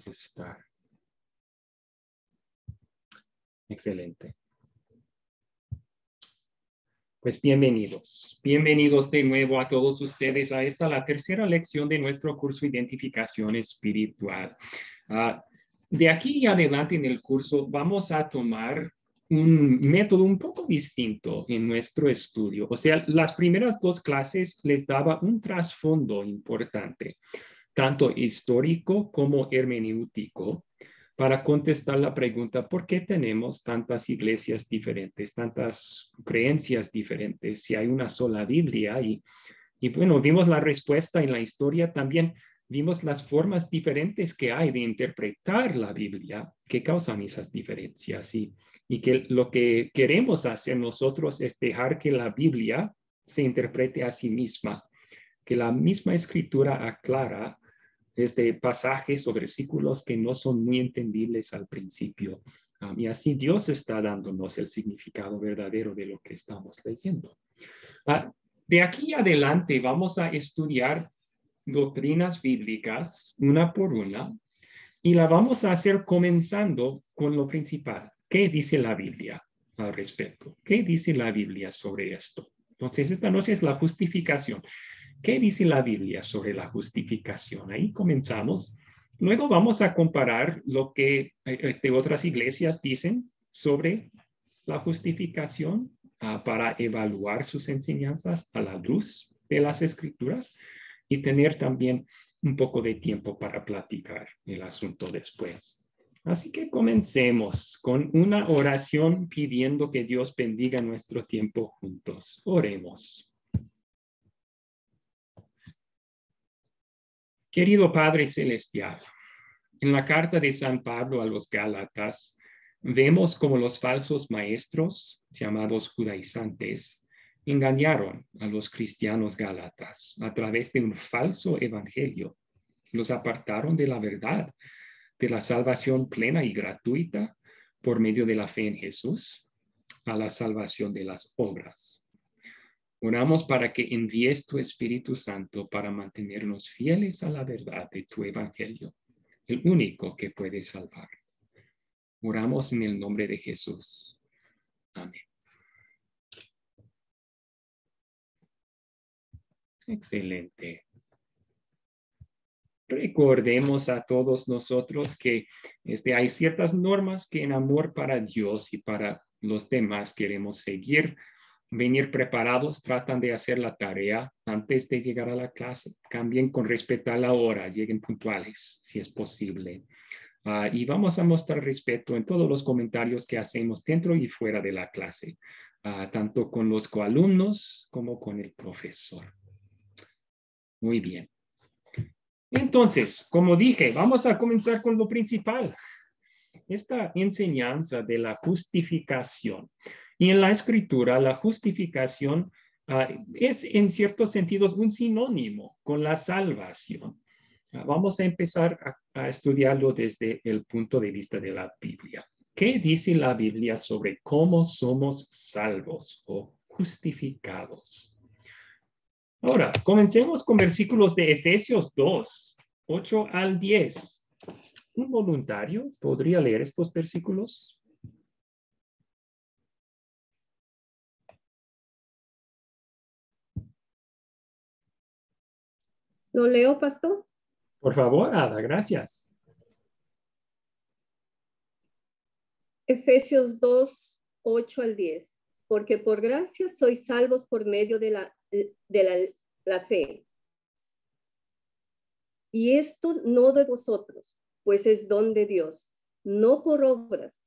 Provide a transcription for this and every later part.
estar. Excelente. Pues bienvenidos. Bienvenidos de nuevo a todos ustedes a esta, la tercera lección de nuestro curso Identificación Espiritual. De aquí en adelante en el curso vamos a tomar un método un poco distinto en nuestro estudio. O sea, las primeras dos clases les daba un trasfondo importante, tanto histórico como hermenéutico, para contestar la pregunta, ¿por qué tenemos tantas iglesias diferentes, tantas creencias diferentes, si hay una sola Biblia? Y bueno, vimos la respuesta en la historia, también vimos las formas diferentes que hay de interpretar la Biblia que causan esas diferencias y que lo que queremos hacer nosotros es dejar que la Biblia se interprete a sí misma, que la misma escritura aclara desde pasajes o versículos que no son muy entendibles al principio. Y así Dios está dándonos el significado verdadero de lo que estamos leyendo. De aquí adelante vamos a estudiar doctrinas bíblicas una por una y la vamos a hacer comenzando con lo principal. ¿Qué dice la Biblia al respecto? ¿Qué dice la Biblia sobre esto? Entonces, esta noche es la justificación. ¿Qué dice la Biblia sobre la justificación? Ahí comenzamos. Luego vamos a comparar lo que otras iglesias dicen sobre la justificación para evaluar sus enseñanzas a la luz de las escrituras y tener también un poco de tiempo para platicar el asunto después. Así que comencemos con una oración pidiendo que Dios bendiga nuestro tiempo juntos. Oremos. Querido Padre Celestial, en la carta de San Pablo a los Gálatas, vemos cómo los falsos maestros, llamados judaizantes, engañaron a los cristianos gálatas a través de un falso evangelio. Los apartaron de la verdad, de la salvación plena y gratuita por medio de la fe en Jesús, a la salvación de las obras. Oramos para que envíes tu Espíritu Santo para mantenernos fieles a la verdad de tu evangelio, el único que puede salvar. Oramos en el nombre de Jesús. Amén. Excelente. Recordemos a todos nosotros que hay ciertas normas que en amor para Dios y para los demás queremos seguir. Venir preparados, tratan de hacer la tarea antes de llegar a la clase. También con respeto a la hora, lleguen puntuales, si es posible. Y vamos a mostrar respeto en todos los comentarios que hacemos dentro y fuera de la clase, tanto con los coalumnos como con el profesor. Muy bien. Entonces, como dije, vamos a comenzar con lo principal. Esta enseñanza de la justificación. Y en la escritura, la justificación es en ciertos sentidos un sinónimo con la salvación. Vamos a empezar a estudiarlo desde el punto de vista de la Biblia. ¿Qué dice la Biblia sobre cómo somos salvos o justificados? Ahora, comencemos con versículos de Efesios 2, 8 al 10. ¿Un voluntario podría leer estos versículos? ¿Lo leo, pastor? Por favor, Ada, gracias. Efesios 2, 8 al 10. Porque por gracia sois salvos por medio de la fe. Y esto no de vosotros, pues es don de Dios, no por obras,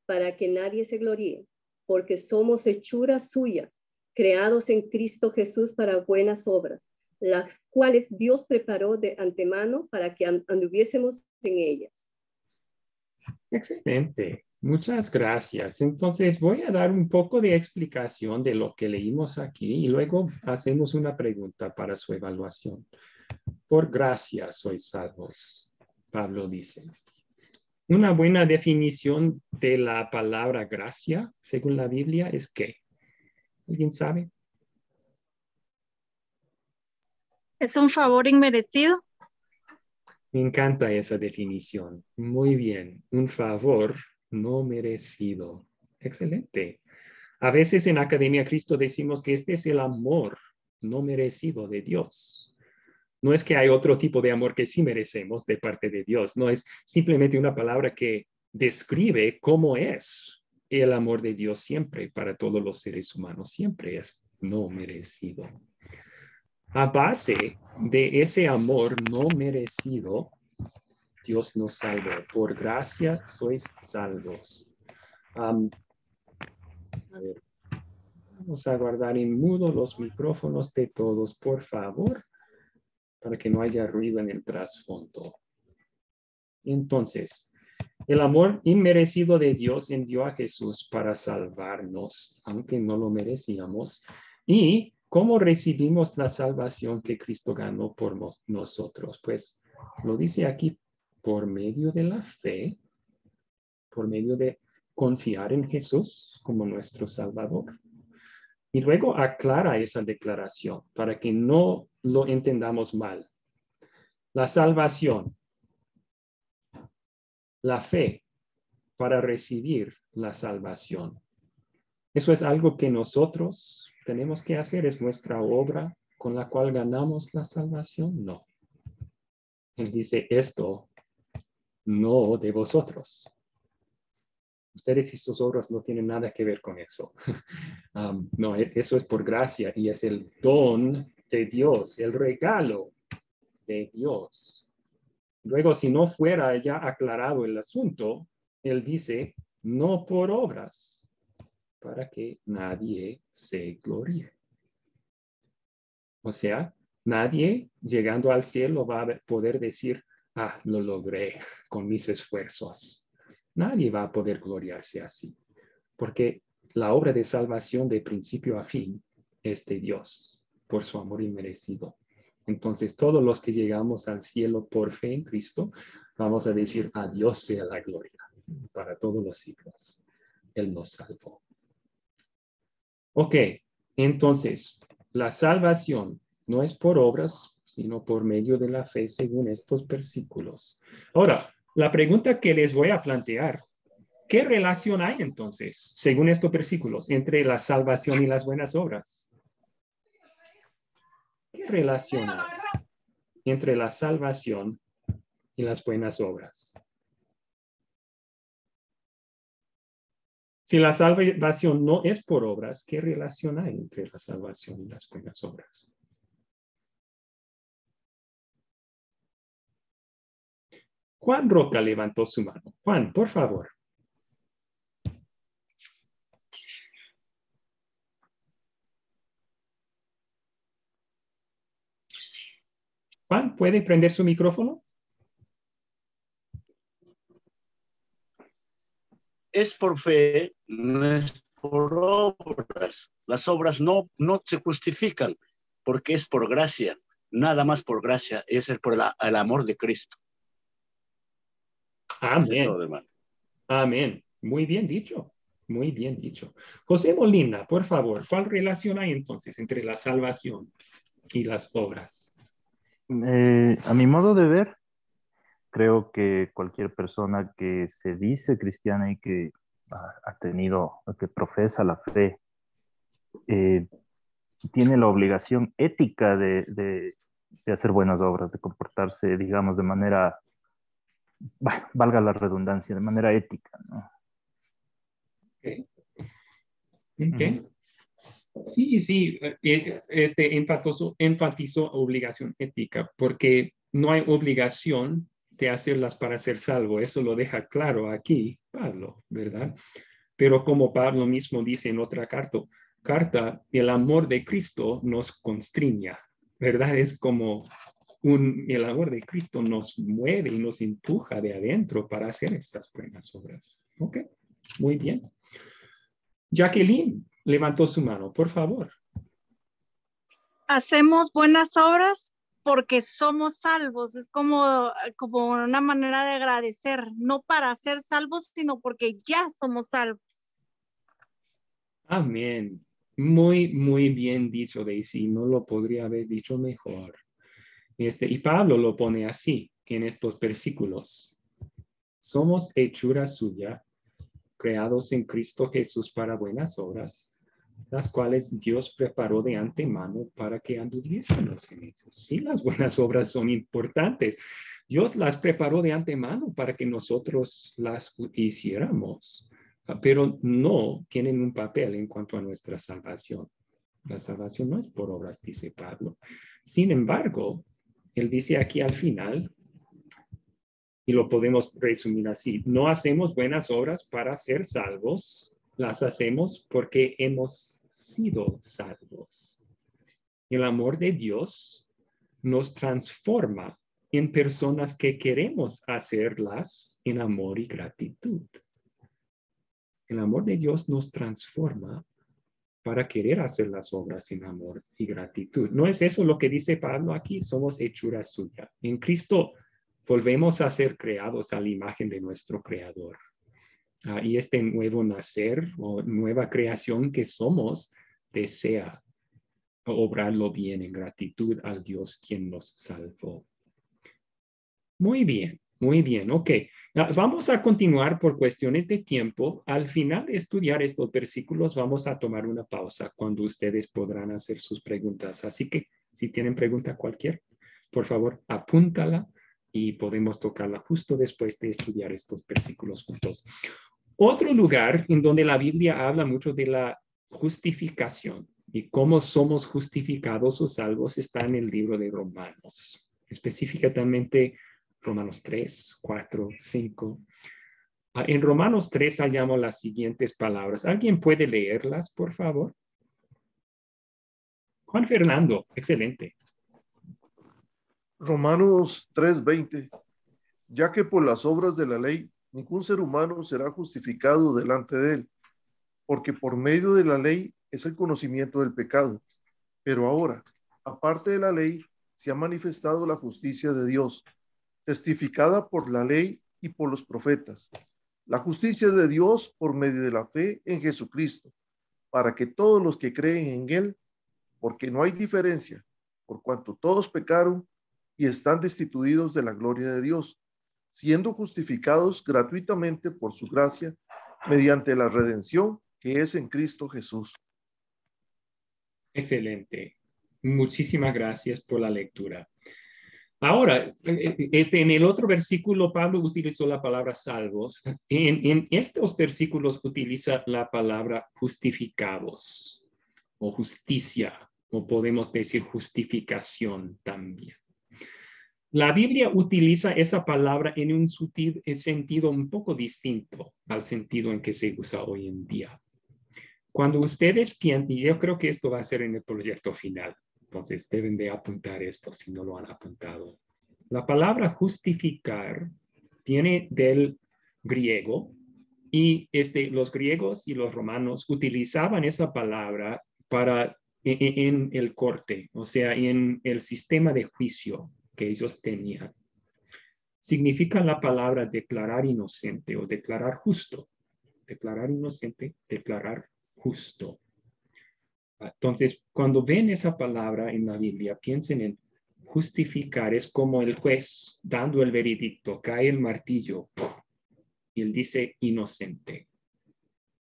para que nadie se gloríe, porque somos hechura suya, creados en Cristo Jesús para buenas obras, las cuales Dios preparó de antemano para que anduviésemos en ellas. Excelente. Muchas gracias. Entonces voy a dar un poco de explicación de lo que leímos aquí y luego hacemos una pregunta para su evaluación. Por gracia sois salvos, Pablo dice. Una buena definición de la palabra gracia, según la Biblia, es ¿qué? ¿Alguien sabe? Es un favor inmerecido. Me encanta esa definición. Muy bien. Un favor no merecido. Excelente. A veces en Academia Cristo decimos que este es el amor no merecido de Dios. No es que hay otro tipo de amor que sí merecemos de parte de Dios. No es simplemente una palabra que describe cómo es el amor de Dios siempre para todos los seres humanos. Siempre es no merecido. A base de ese amor no merecido, Dios nos salvó. Por gracia sois salvos. A ver, vamos a guardar en mudo los micrófonos de todos, por favor, para que no haya ruido en el trasfondo. Entonces, el amor inmerecido de Dios envió a Jesús para salvarnos, aunque no lo merecíamos. ¿Y cómo recibimos la salvación que Cristo ganó por nosotros? Pues lo dice aquí, por medio de la fe, por medio de confiar en Jesús como nuestro Salvador. Y luego aclara esa declaración para que no lo entendamos mal. La salvación, la fe para recibir la salvación. Eso es algo que nosotros tenemos que hacer, es nuestra obra con la cual ganamos la salvación. No. Él dice esto, no de vosotros. Ustedes y sus obras no tienen nada que ver con eso. No, eso es por gracia y es el don de Dios, el regalo de Dios. Luego, si no fuera ya aclarado el asunto, él dice, no por obras, para que nadie se gloríe. O sea, nadie llegando al cielo va a poder decir, lo logré con mis esfuerzos. Nadie va a poder gloriarse así, porque la obra de salvación de principio a fin es de Dios, por su amor inmerecido. Entonces, todos los que llegamos al cielo por fe en Cristo, vamos a decir, a Dios sea la gloria para todos los siglos. Él nos salvó. Ok, entonces, la salvación no es por obras, sino por medio de la fe, según estos versículos. Ahora, la pregunta que les voy a plantear, ¿qué relación hay entonces, según estos versículos, entre la salvación y las buenas obras? ¿Qué relación hay entre la salvación y las buenas obras? Si la salvación no es por obras, ¿qué relación hay entre la salvación y las buenas obras? Juan Roca levantó su mano. Juan, por favor. Juan, ¿puede prender su micrófono? Es por fe, no es por obras. Las obras no se justifican porque es por gracia, nada más por gracia, es por el amor de Cristo. Amén. Eso es todo, hermano. Amén. Muy bien dicho. Muy bien dicho. José Molina, por favor, ¿cuál relación hay entonces entre la salvación y las obras? A mi modo de ver, creo que cualquier persona que se dice cristiana y que ha tenido, que profesa la fe, eh, tiene la obligación ética de hacer buenas obras, de comportarse, digamos, de manera, valga la redundancia, de manera ética, ¿no? Okay. Okay. Sí, sí, enfatizó obligación ética, porque no hay obligación de hacerlas para ser salvo. Eso lo deja claro aquí Pablo, ¿verdad? Pero como Pablo mismo dice en otra carta, el amor de Cristo nos constriña, ¿verdad? Es como el amor de Cristo nos mueve y nos empuja de adentro para hacer estas buenas obras. Ok, muy bien. Jacqueline levantó su mano, por favor. Hacemos buenas obras porque somos salvos. Es como una manera de agradecer, no para ser salvos, sino porque ya somos salvos. Amén. Muy, muy bien dicho, Daisy. No lo podría haber dicho mejor. Y Pablo lo pone así, en estos versículos. Somos hechura suya, creados en Cristo Jesús para buenas obras, las cuales Dios preparó de antemano para que anduviésemos en ellos. Sí, las buenas obras son importantes. Dios las preparó de antemano para que nosotros las hiciéramos, pero no tienen un papel en cuanto a nuestra salvación. La salvación no es por obras, dice Pablo. Sin embargo, él dice aquí al final, y lo podemos resumir así, no hacemos buenas obras para ser salvos, las hacemos porque hemos sido salvos. El amor de Dios nos transforma en personas que queremos hacerlas en amor y gratitud. El amor de Dios nos transforma para querer hacer las obras en amor y gratitud. ¿No es eso lo que dice Pablo aquí? Somos hechura suya. En Cristo volvemos a ser creados a la imagen de nuestro Creador. Y este nuevo nacer o nueva creación que somos desea obrarlo bien en gratitud al Dios quien nos salvó. Muy bien, ok. Vamos a continuar por cuestiones de tiempo. Al final de estudiar estos versículos vamos a tomar una pausa cuando ustedes podrán hacer sus preguntas. Así que si tienen pregunta cualquier, por favor, apúntala y podemos tocarla justo después de estudiar estos versículos juntos. Otro lugar en donde la Biblia habla mucho de la justificación y cómo somos justificados o salvos está en el libro de Romanos, específicamente Romanos 3, 4, 5. En Romanos 3 hallamos las siguientes palabras. ¿Alguien puede leerlas, por favor? Juan Fernando, excelente. Romanos 3:20. Ya que por las obras de la ley ningún ser humano será justificado delante de él, porque por medio de la ley es el conocimiento del pecado. Pero ahora, aparte de la ley, se ha manifestado la justicia de Dios, testificada por la ley y por los profetas. La justicia de Dios por medio de la fe en Jesucristo, para que todos los que creen en él, porque no hay diferencia, por cuanto todos pecaron y están destituidos de la gloria de Dios, siendo justificados gratuitamente por su gracia, mediante la redención que es en Cristo Jesús. Excelente. Muchísimas gracias por la lectura. Ahora, en el otro versículo, Pablo utilizó la palabra salvos. En estos versículos utiliza la palabra justificados o justicia, o podemos decir justificación también. La Biblia utiliza esa palabra en un sentido un poco distinto al sentido en que se usa hoy en día. Cuando ustedes piensan, y yo creo que esto va a ser en el proyecto final, entonces deben de apuntar esto si no lo han apuntado. La palabra justificar viene del griego y los griegos y los romanos utilizaban esa palabra en el corte, o sea, en el sistema de juicio que ellos tenían. Significa la palabra declarar inocente o declarar justo. Declarar inocente, declarar justo. Entonces, cuando ven esa palabra en la Biblia, piensen en justificar. Es como el juez dando el veredicto, cae el martillo y él dice inocente.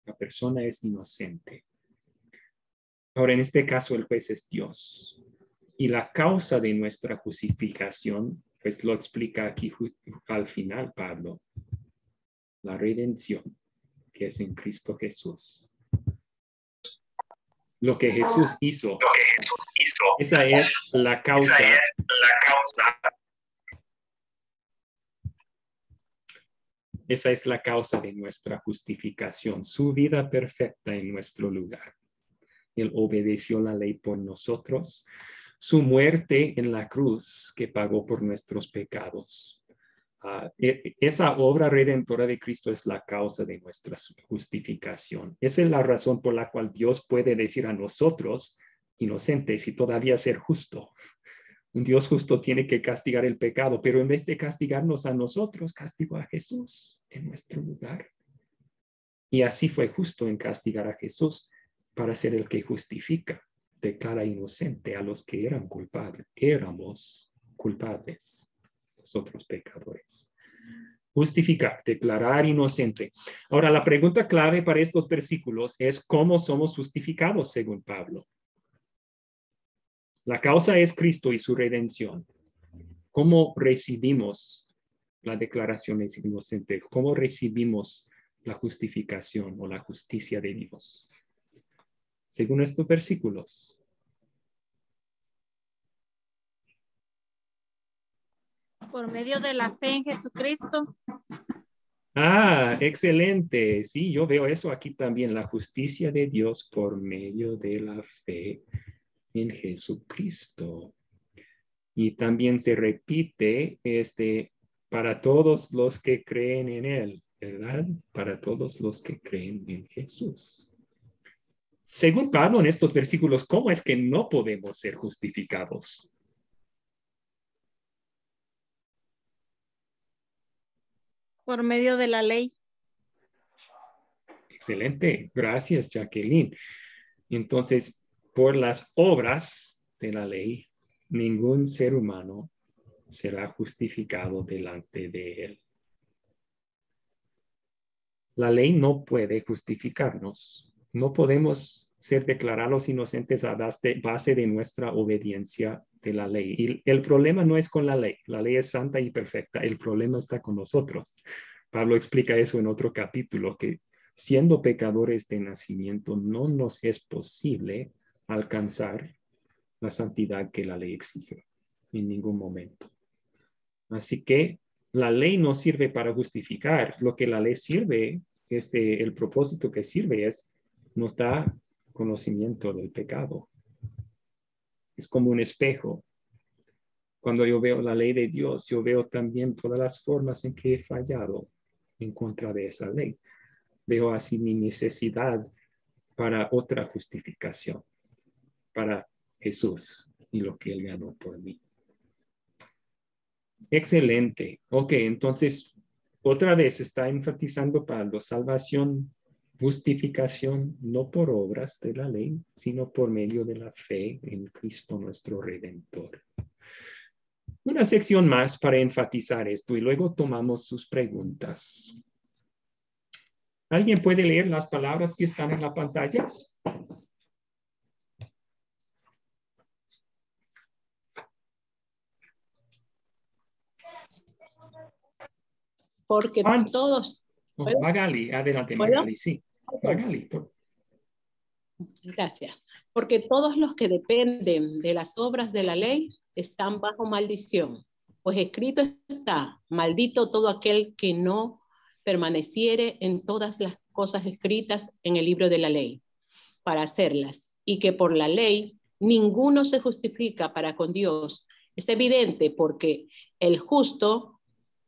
La persona es inocente. Ahora, en este caso, el juez es Dios. Y la causa de nuestra justificación, pues lo explica aquí al final Pablo. La redención, que es en Cristo Jesús. Lo que Jesús hizo. Esa es la causa. Esa es la causa de nuestra justificación, su vida perfecta en nuestro lugar. Él obedeció la ley por nosotros, su muerte en la cruz que pagó por nuestros pecados. Esa obra redentora de Cristo es la causa de nuestra justificación. Esa es la razón por la cual Dios puede decir a nosotros, inocentes, y todavía ser justo. Un Dios justo tiene que castigar el pecado, pero en vez de castigarnos a nosotros, castigó a Jesús en nuestro lugar. Y así fue justo en castigar a Jesús para ser el que justifica, declara inocente a los que eran culpables. Éramos culpables. los otros pecadores. Justificar, declarar inocente. Ahora, la pregunta clave para estos versículos es cómo somos justificados según Pablo. La causa es Cristo y su redención. ¿Cómo recibimos la declaración de inocente? ¿Cómo recibimos la justificación o la justicia de Dios? Según estos versículos. Por medio de la fe en Jesucristo. Ah, excelente. Sí, yo veo eso aquí también, la justicia de Dios por medio de la fe en Jesucristo. Y también se repite para todos los que creen en Él, ¿verdad? Para todos los que creen en Jesús. Según Pablo en estos versículos, ¿cómo es que no podemos ser justificados? Por medio de la ley. Excelente. Gracias, Jacqueline. Entonces, por las obras de la ley, ningún ser humano será justificado delante de él. La ley no puede justificarnos. No podemos ser declarados inocentes a base de nuestra obediencia de la ley. Y el problema no es con la ley. La ley es santa y perfecta. El problema está con nosotros. Pablo explica eso en otro capítulo, que siendo pecadores de nacimiento, no nos es posible alcanzar la santidad que la ley exige en ningún momento. Así que la ley no sirve para justificar. Lo que la ley sirve, el propósito que sirve es nos da conocimiento del pecado. Es como un espejo. Cuando yo veo la ley de Dios, yo veo también todas las formas en que he fallado en contra de esa ley. Veo así mi necesidad para otra justificación, para Jesús y lo que Él ganó por mí. Excelente. Ok, entonces, otra vez está enfatizando Pablo, salvación, justificación, no por obras de la ley, sino por medio de la fe en Cristo nuestro Redentor. Una sección más para enfatizar esto y luego tomamos sus preguntas. ¿Alguien puede leer las palabras que están en la pantalla? Porque todos... Magali, adelante ¿Puedo? Magali, sí. Magali. Gracias. Porque todos los que dependen de las obras de la ley están bajo maldición. Pues escrito está, maldito todo aquel que no permaneciere en todas las cosas escritas en el libro de la ley, para hacerlas. Y que por la ley ninguno se justifica para con Dios. Es evidente porque el justo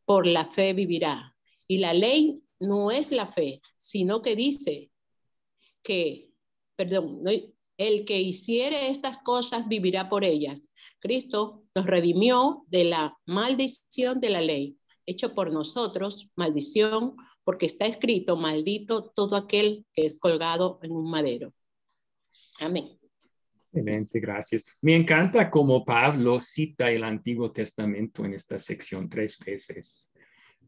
por la fe vivirá. Y la ley no es la fe, sino que dice que, el que hiciere estas cosas vivirá por ellas. Cristo nos redimió de la maldición de la ley, hecho por nosotros, maldición, porque está escrito, maldito todo aquel que es colgado en un madero. Amén. Excelente, gracias. Me encanta cómo Pablo cita el Antiguo Testamento en esta sección 3 veces.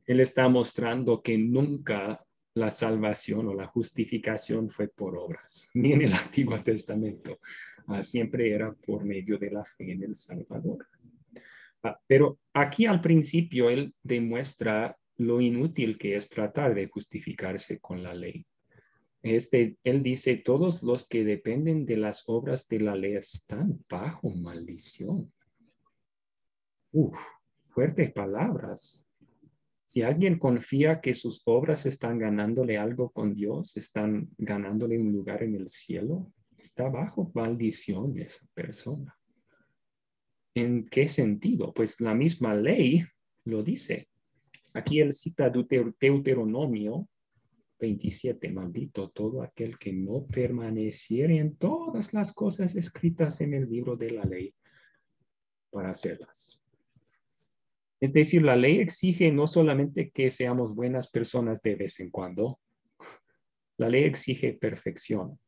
Él está mostrando que nunca la salvación o la justificación fue por obras, ni en el Antiguo Testamento. Siempre era por medio de la fe en el Salvador. Pero aquí al principio él demuestra lo inútil que es tratar de justificarse con la ley. Él dice, todos los que dependen de las obras de la ley están bajo maldición. Fuertes palabras. Si alguien confía que sus obras están ganándole algo con Dios, están ganándole un lugar en el cielo, está bajo maldición esa persona. ¿En qué sentido? Pues la misma ley lo dice. Aquí él cita Deuteronomio 27, maldito todo aquel que no permaneciere en todas las cosas escritas en el libro de la ley para hacerlas. Es decir, la ley exige no solamente que seamos buenas personas de vez en cuando, la ley exige perfección.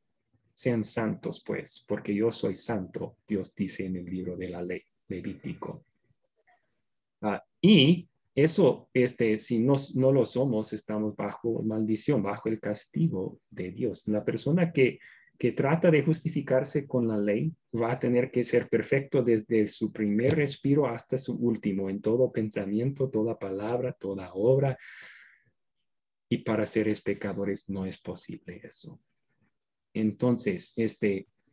Sean santos, pues, porque yo soy santo, Dios dice en el libro de la ley, Levítico. Y eso, si no lo somos, estamos bajo maldición, bajo el castigo de Dios. La persona que trata de justificarse con la ley va a tener que ser perfecto desde su primer respiro hasta su último, en todo pensamiento, toda palabra, toda obra. Y para seres pecadores no es posible eso. Entonces,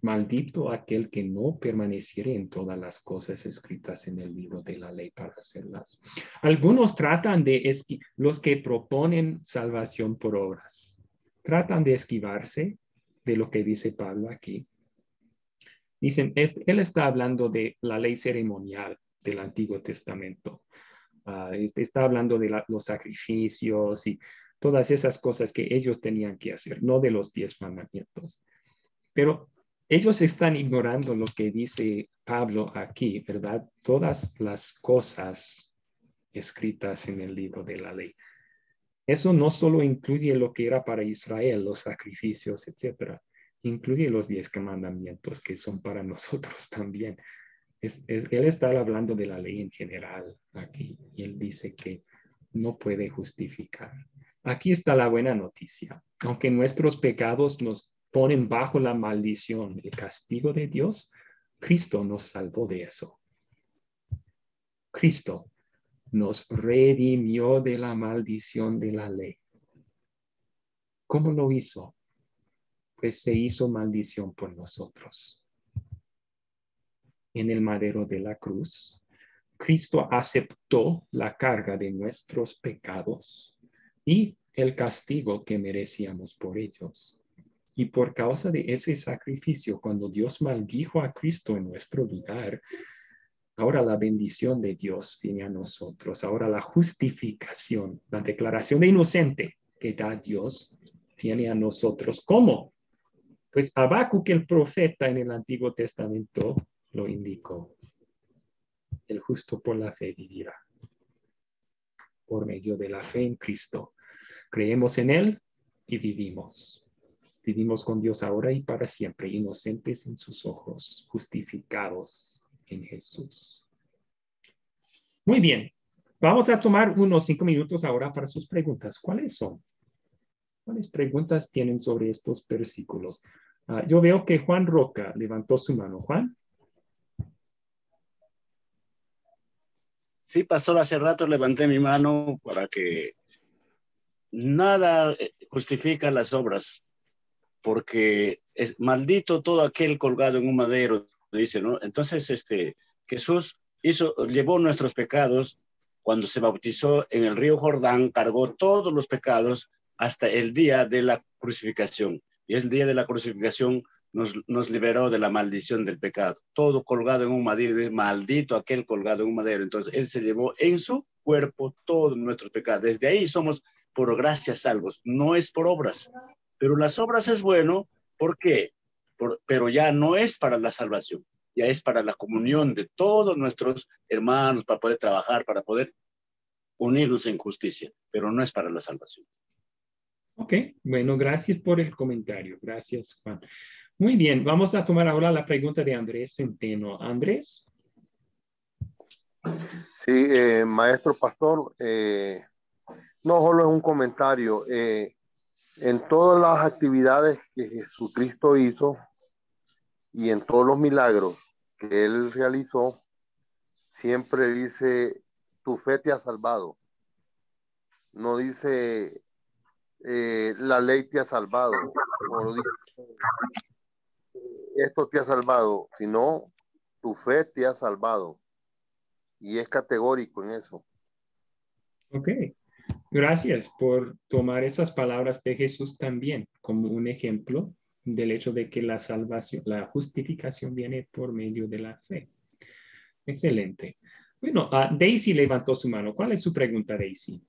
maldito aquel que no permaneciere en todas las cosas escritas en el libro de la ley para hacerlas. Algunos tratan los que proponen salvación por obras, tratan de esquivarse de lo que dice Pablo aquí. Dicen, él está hablando de la ley ceremonial del Antiguo Testamento. Está hablando de los sacrificios y todas esas cosas que ellos tenían que hacer, no de los 10 mandamientos. Pero ellos están ignorando lo que dice Pablo aquí, ¿verdad? Todas las cosas escritas en el libro de la ley. Eso no solo incluye lo que era para Israel, los sacrificios, etcétera. Incluye los 10 mandamientos que son para nosotros también. Él está hablando de la ley en general aquí y él dice que no puede justificar. Aquí está la buena noticia. Aunque nuestros pecados nos ponen bajo la maldición, el castigo de Dios, Cristo nos salvó de eso. Cristo nos redimió de la maldición de la ley. ¿Cómo lo hizo? Pues se hizo maldición por nosotros. En el madero de la cruz, Cristo aceptó la carga de nuestros pecados y el castigo que merecíamos por ellos. Y por causa de ese sacrificio, cuando Dios maldijo a Cristo en nuestro lugar, ahora la bendición de Dios viene a nosotros. Ahora la justificación, la declaración de inocente que da Dios, viene a nosotros. ¿Cómo? Pues Habacuc, el profeta en el Antiguo Testamento, lo indicó. El justo por la fe vivirá. Por medio de la fe en Cristo. Creemos en Él y vivimos. Vivimos con Dios ahora y para siempre, inocentes en sus ojos, justificados en Jesús. Muy bien. Vamos a tomar unos 5 minutos ahora para sus preguntas. ¿Cuáles son? ¿Cuáles preguntas tienen sobre estos versículos? Yo veo que Juan Roca levantó su mano. Juan. Sí, pastor, hace rato levanté mi mano para que nada justifica las obras, porque es maldito todo aquel colgado en un madero, dice, ¿no? Entonces, Jesús llevó nuestros pecados cuando se bautizó en el río Jordán, cargó todos los pecados hasta el día de la crucificación. Y el día de la crucificación nos liberó de la maldición del pecado. Todo colgado en un madero, maldito aquel colgado en un madero. Entonces, Él se llevó en su cuerpo todos nuestros pecados. Desde ahí somos por gracia salvos, no es por obras. Pero las obras es bueno, ¿por qué? Pero ya no es para la salvación, ya es para la comunión de todos nuestros hermanos, para poder trabajar, para poder unirnos en justicia, pero no es para la salvación. Ok, bueno, gracias por el comentario. Gracias, Juan. Muy bien, vamos a tomar ahora la pregunta de Andrés Centeno. Andrés. Sí, maestro pastor, no solo es un comentario. En todas las actividades que Jesucristo hizo y en todos los milagros que Él realizó, siempre dice, tu fe te ha salvado. No dice, la ley te ha salvado, o dice, esto te ha salvado, sino tu fe te ha salvado. Y es categórico en eso. Ok, gracias por tomar esas palabras de Jesús también como un ejemplo del hecho de que la salvación, la justificación viene por medio de la fe. Excelente. Bueno, Daisy levantó su mano. ¿Cuál es su pregunta, Daisy?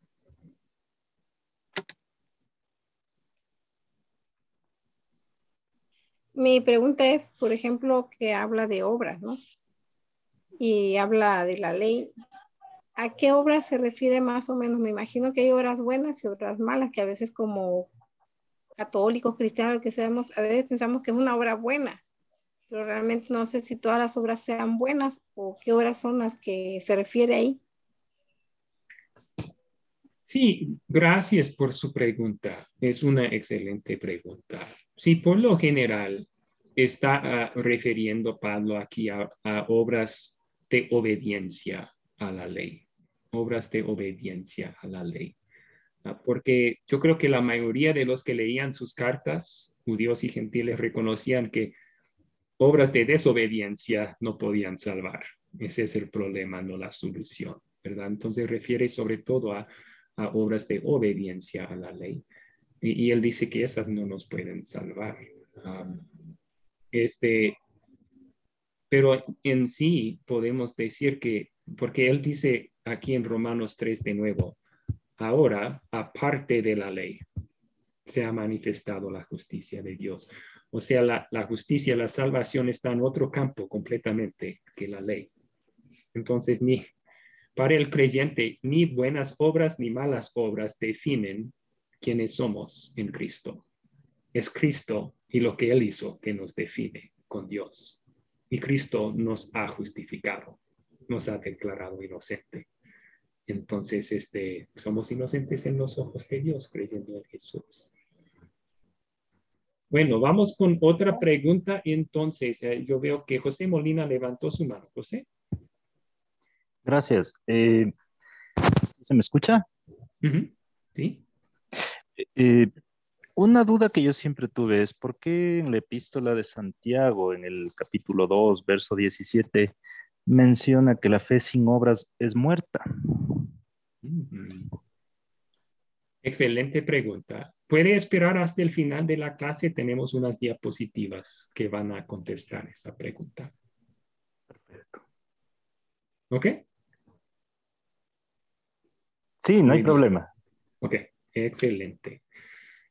Mi pregunta es, por ejemplo, que habla de obras, ¿no? Y habla de la ley. ¿A qué obras se refiere más o menos? Me imagino que hay obras buenas y obras malas, que a veces como católicos, cristianos, que seamos, a veces pensamos que es una obra buena, pero realmente no sé si todas las obras sean buenas o qué obras son las que se refiere ahí. Sí, gracias por su pregunta. Es una excelente pregunta. Sí, por lo general está refiriendo Pablo aquí a obras de obediencia a la ley, obras de obediencia a la ley. Porque yo creo que la mayoría de los que leían sus cartas, judíos y gentiles, reconocían que obras de desobediencia no podían salvar. Ese es el problema, no la solución, ¿verdad? Entonces refiere sobre todo a obras de obediencia a la ley. Y él dice que esas no nos pueden salvar. Um, este, pero en sí podemos decir que, porque él dice aquí en Romanos 3 de nuevo, ahora, aparte de la ley, se ha manifestado la justicia de Dios. O sea, la justicia, la salvación está en otro campo completamente que la ley. Entonces, para el creyente, ni buenas obras ni malas obras definen quiénes somos en Cristo. Es Cristo y lo que Él hizo que nos define con Dios. Y Cristo nos ha justificado, nos ha declarado inocente. Entonces, somos inocentes en los ojos de Dios creyendo en Jesús. Bueno, vamos con otra pregunta. Entonces, yo veo que José Molina levantó su mano. José. Gracias. ¿Se me escucha? Sí. Una duda que yo siempre tuve es ¿por qué en la epístola de Santiago, en el capítulo 2, verso 17, menciona que la fe sin obras es muerta? Excelente pregunta. Puede esperar hasta el final de la clase. Tenemos unas diapositivas que van a contestar esa pregunta. Perfecto. ¿Ok? Sí, no hay problema. Ok, excelente.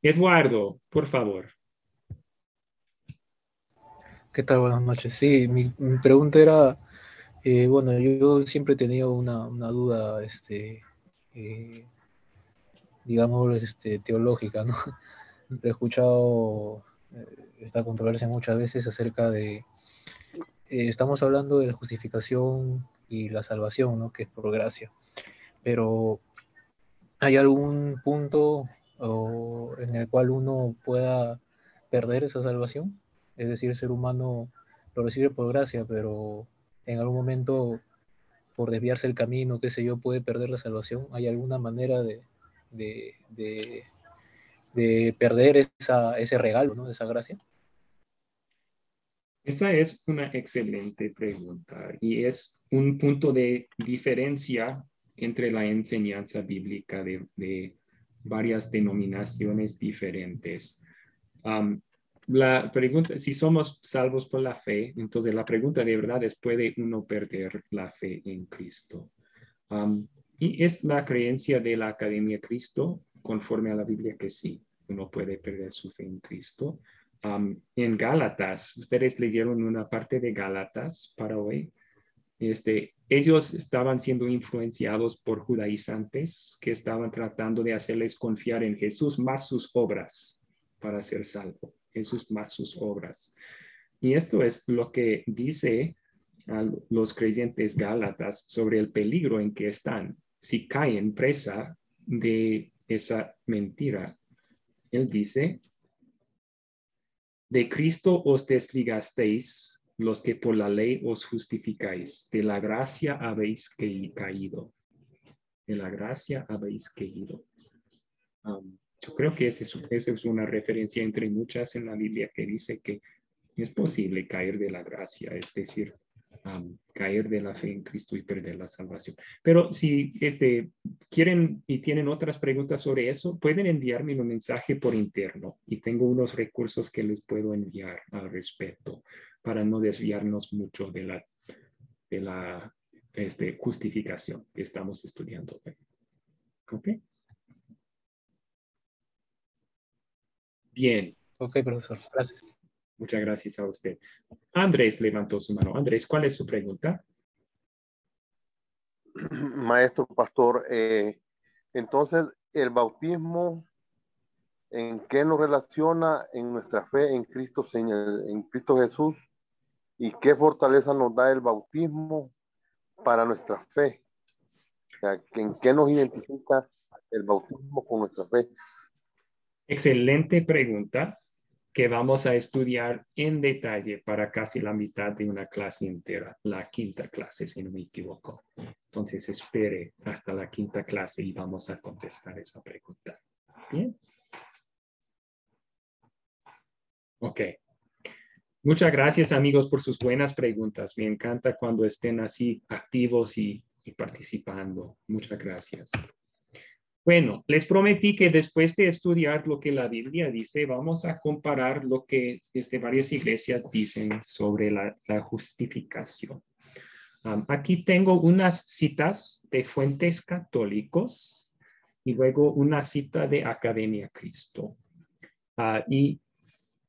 Eduardo, por favor. ¿Qué tal? Buenas noches. Sí, mi pregunta era, bueno, yo siempre he tenido una duda, digamos, teológica, ¿no? He escuchado esta controversia muchas veces acerca de, estamos hablando de la justificación y la salvación, ¿no? Que es por gracia. Pero, ¿hay algún punto en el cual uno pueda perder esa salvación? Es decir, el ser humano lo recibe por gracia, pero en algún momento, por desviarse el camino, qué sé yo, puede perder la salvación. ¿Hay alguna manera de perder ese regalo, ¿no? Esa gracia? Esa es una excelente pregunta y es un punto de diferencia entre la enseñanza bíblica de varias denominaciones diferentes. La pregunta, si somos salvos por la fe, entonces la pregunta de verdad es, ¿puede uno perder la fe en Cristo? Y es la creencia de la Academia Cristo, conforme a la Biblia, que sí, uno puede perder su fe en Cristo. En Gálatas, ustedes leyeron una parte de Gálatas para hoy. Ellos estaban siendo influenciados por judaizantes que estaban tratando de hacerles confiar en Jesús más sus obras para ser salvo. Jesús más sus obras. Y esto es lo que dice a los creyentes gálatas sobre el peligro en que están si caen presa de esa mentira. Él dice, de Cristo os desligasteis los que por la ley os justificáis, de la gracia habéis caído. De la gracia habéis caído. Yo creo que esa es una referencia entre muchas en la Biblia que dice que es posible caer de la gracia, es decir, caer de la fe en Cristo y perder la salvación. Pero si quieren y tienen otras preguntas sobre eso, pueden enviarme un mensaje por interno y tengo unos recursos que les puedo enviar al respecto para no desviarnos mucho de la justificación que estamos estudiando. ¿Ok? Bien. Ok, profesor. Gracias. Muchas gracias a usted. Andrés levantó su mano. Andrés, ¿cuál es su pregunta? Maestro, pastor, entonces el bautismo, ¿en qué nos relaciona en nuestra fe en Cristo, en Cristo Jesús? ¿Y qué fortaleza nos da el bautismo para nuestra fe? O sea, ¿en qué nos identifica el bautismo con nuestra fe? Excelente pregunta que vamos a estudiar en detalle para casi la mitad de una clase entera, la quinta clase, si no me equivoco. Entonces, espere hasta la quinta clase y vamos a contestar esa pregunta. Bien. Ok. Muchas gracias, amigos, por sus buenas preguntas. Me encanta cuando estén así activos y participando. Muchas gracias. Bueno, les prometí que después de estudiar lo que la Biblia dice, vamos a comparar lo que varias iglesias dicen sobre la justificación. Aquí tengo unas citas de fuentes católicos y luego una cita de Academia Cristo. Y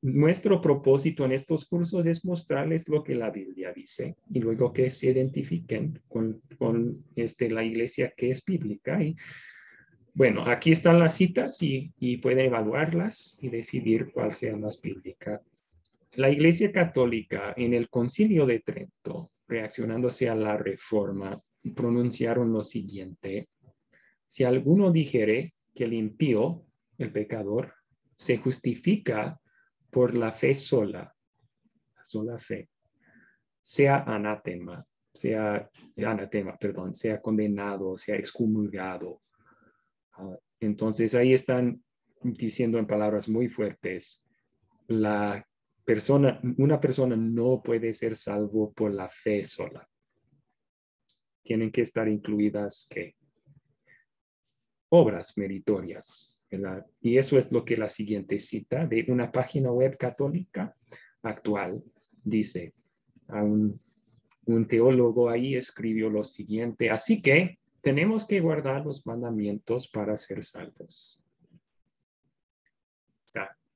nuestro propósito en estos cursos es mostrarles lo que la Biblia dice y luego que se identifiquen con la iglesia que es bíblica. Y bueno, aquí están las citas y pueden evaluarlas y decidir cuál sea más bíblica. La Iglesia Católica en el Concilio de Trento, reaccionándose a la Reforma, pronunciaron lo siguiente: si alguno dijere que el impío, el pecador, se justifica por la fe sola fe, sea condenado, sea excomulgado. Entonces ahí están diciendo en palabras muy fuertes, una persona no puede ser salvo por la fe sola. Tienen que estar incluidas obras meritorias, ¿verdad? Y eso es lo que la siguiente cita de una página web católica actual dice. Un teólogo ahí escribió lo siguiente: así que tenemos que guardar los mandamientos para ser salvos.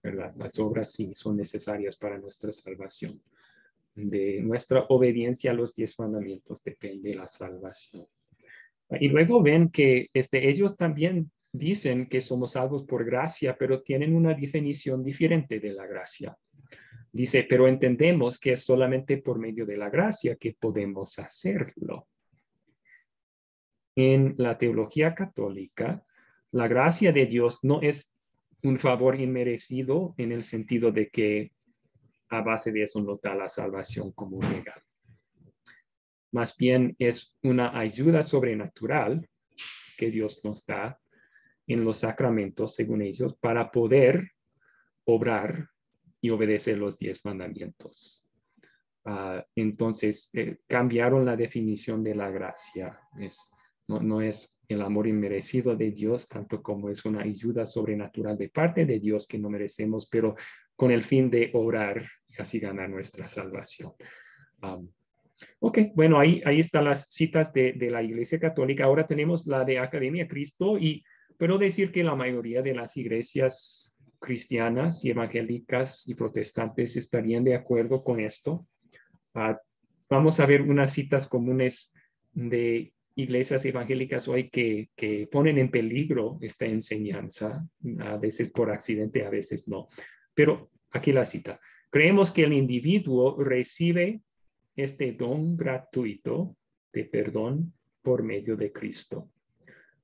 ¿Verdad? Las obras sí son necesarias para nuestra salvación. De nuestra obediencia a los 10 mandamientos depende la salvación. Y luego ven que ellos también dicen que somos salvos por gracia, pero tienen una definición diferente de la gracia. Dice, pero entendemos que es solamente por medio de la gracia que podemos hacerlo. En la teología católica, la gracia de Dios no es un favor inmerecido en el sentido de que a base de eso nos da la salvación como un regalo. Más bien es una ayuda sobrenatural que Dios nos da en los sacramentos, según ellos, para poder obrar y obedecer los 10 mandamientos. Entonces, cambiaron la definición de la gracia. No es el amor inmerecido de Dios, tanto como es una ayuda sobrenatural de parte de Dios que no merecemos, pero con el fin de obrar y así ganar nuestra salvación. Ok, bueno, ahí están las citas de la Iglesia Católica. Ahora tenemos la de Academia Cristo y puedo decir que la mayoría de las iglesias cristianas y evangélicas y protestantes estarían de acuerdo con esto. Vamos a ver unas citas comunes de iglesias evangélicas hoy que ponen en peligro esta enseñanza, a veces por accidente, a veces no. Pero aquí la cita. Creemos que el individuo recibe este don gratuito de perdón por medio de Cristo,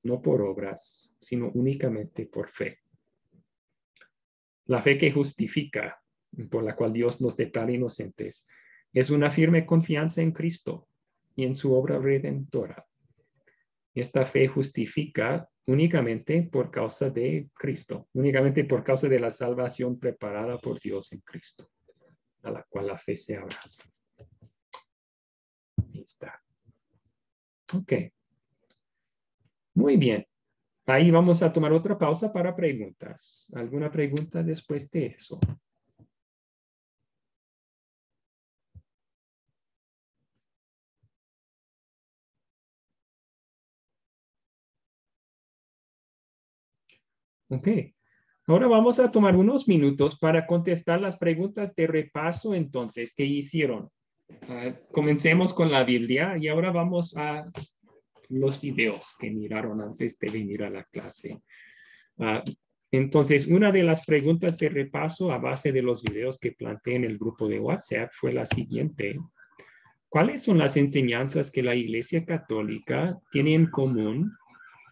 no por obras, sino únicamente por fe. La fe que justifica, por la cual Dios nos declara inocentes, es una firme confianza en Cristo y en su obra redentora. Esta fe justifica únicamente por causa de Cristo, únicamente por causa de la salvación preparada por Dios en Cristo, a la cual la fe se abraza. Ahí está. Ok. Muy bien. Ahí vamos a tomar otra pausa para preguntas. ¿Alguna pregunta después de eso? Ok. Ahora vamos a tomar unos minutos para contestar las preguntas de repaso entonces que hicieron. Comencemos con la Biblia y ahora vamos a los videos que miraron antes de venir a la clase. Entonces, una de las preguntas de repaso a base de los videos que planteé en el grupo de WhatsApp fue la siguiente: ¿cuáles son las enseñanzas que la Iglesia Católica tiene en común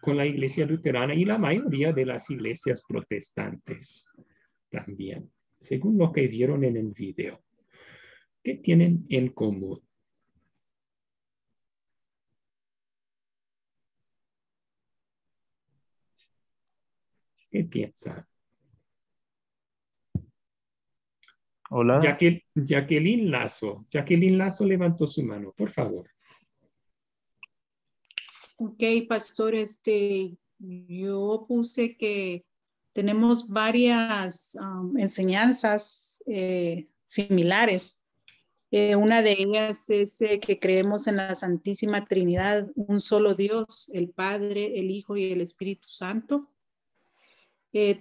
con la iglesia luterana y la mayoría de las iglesias protestantes también, según lo que vieron en el video. ¿Qué tienen en común? ¿Qué piensan? Hola. Jacqueline Lazo levantó su mano, por favor. Ok, pastor, yo puse que tenemos varias enseñanzas similares. Una de ellas es que creemos en la Santísima Trinidad, un solo Dios, el Padre, el Hijo y el Espíritu Santo.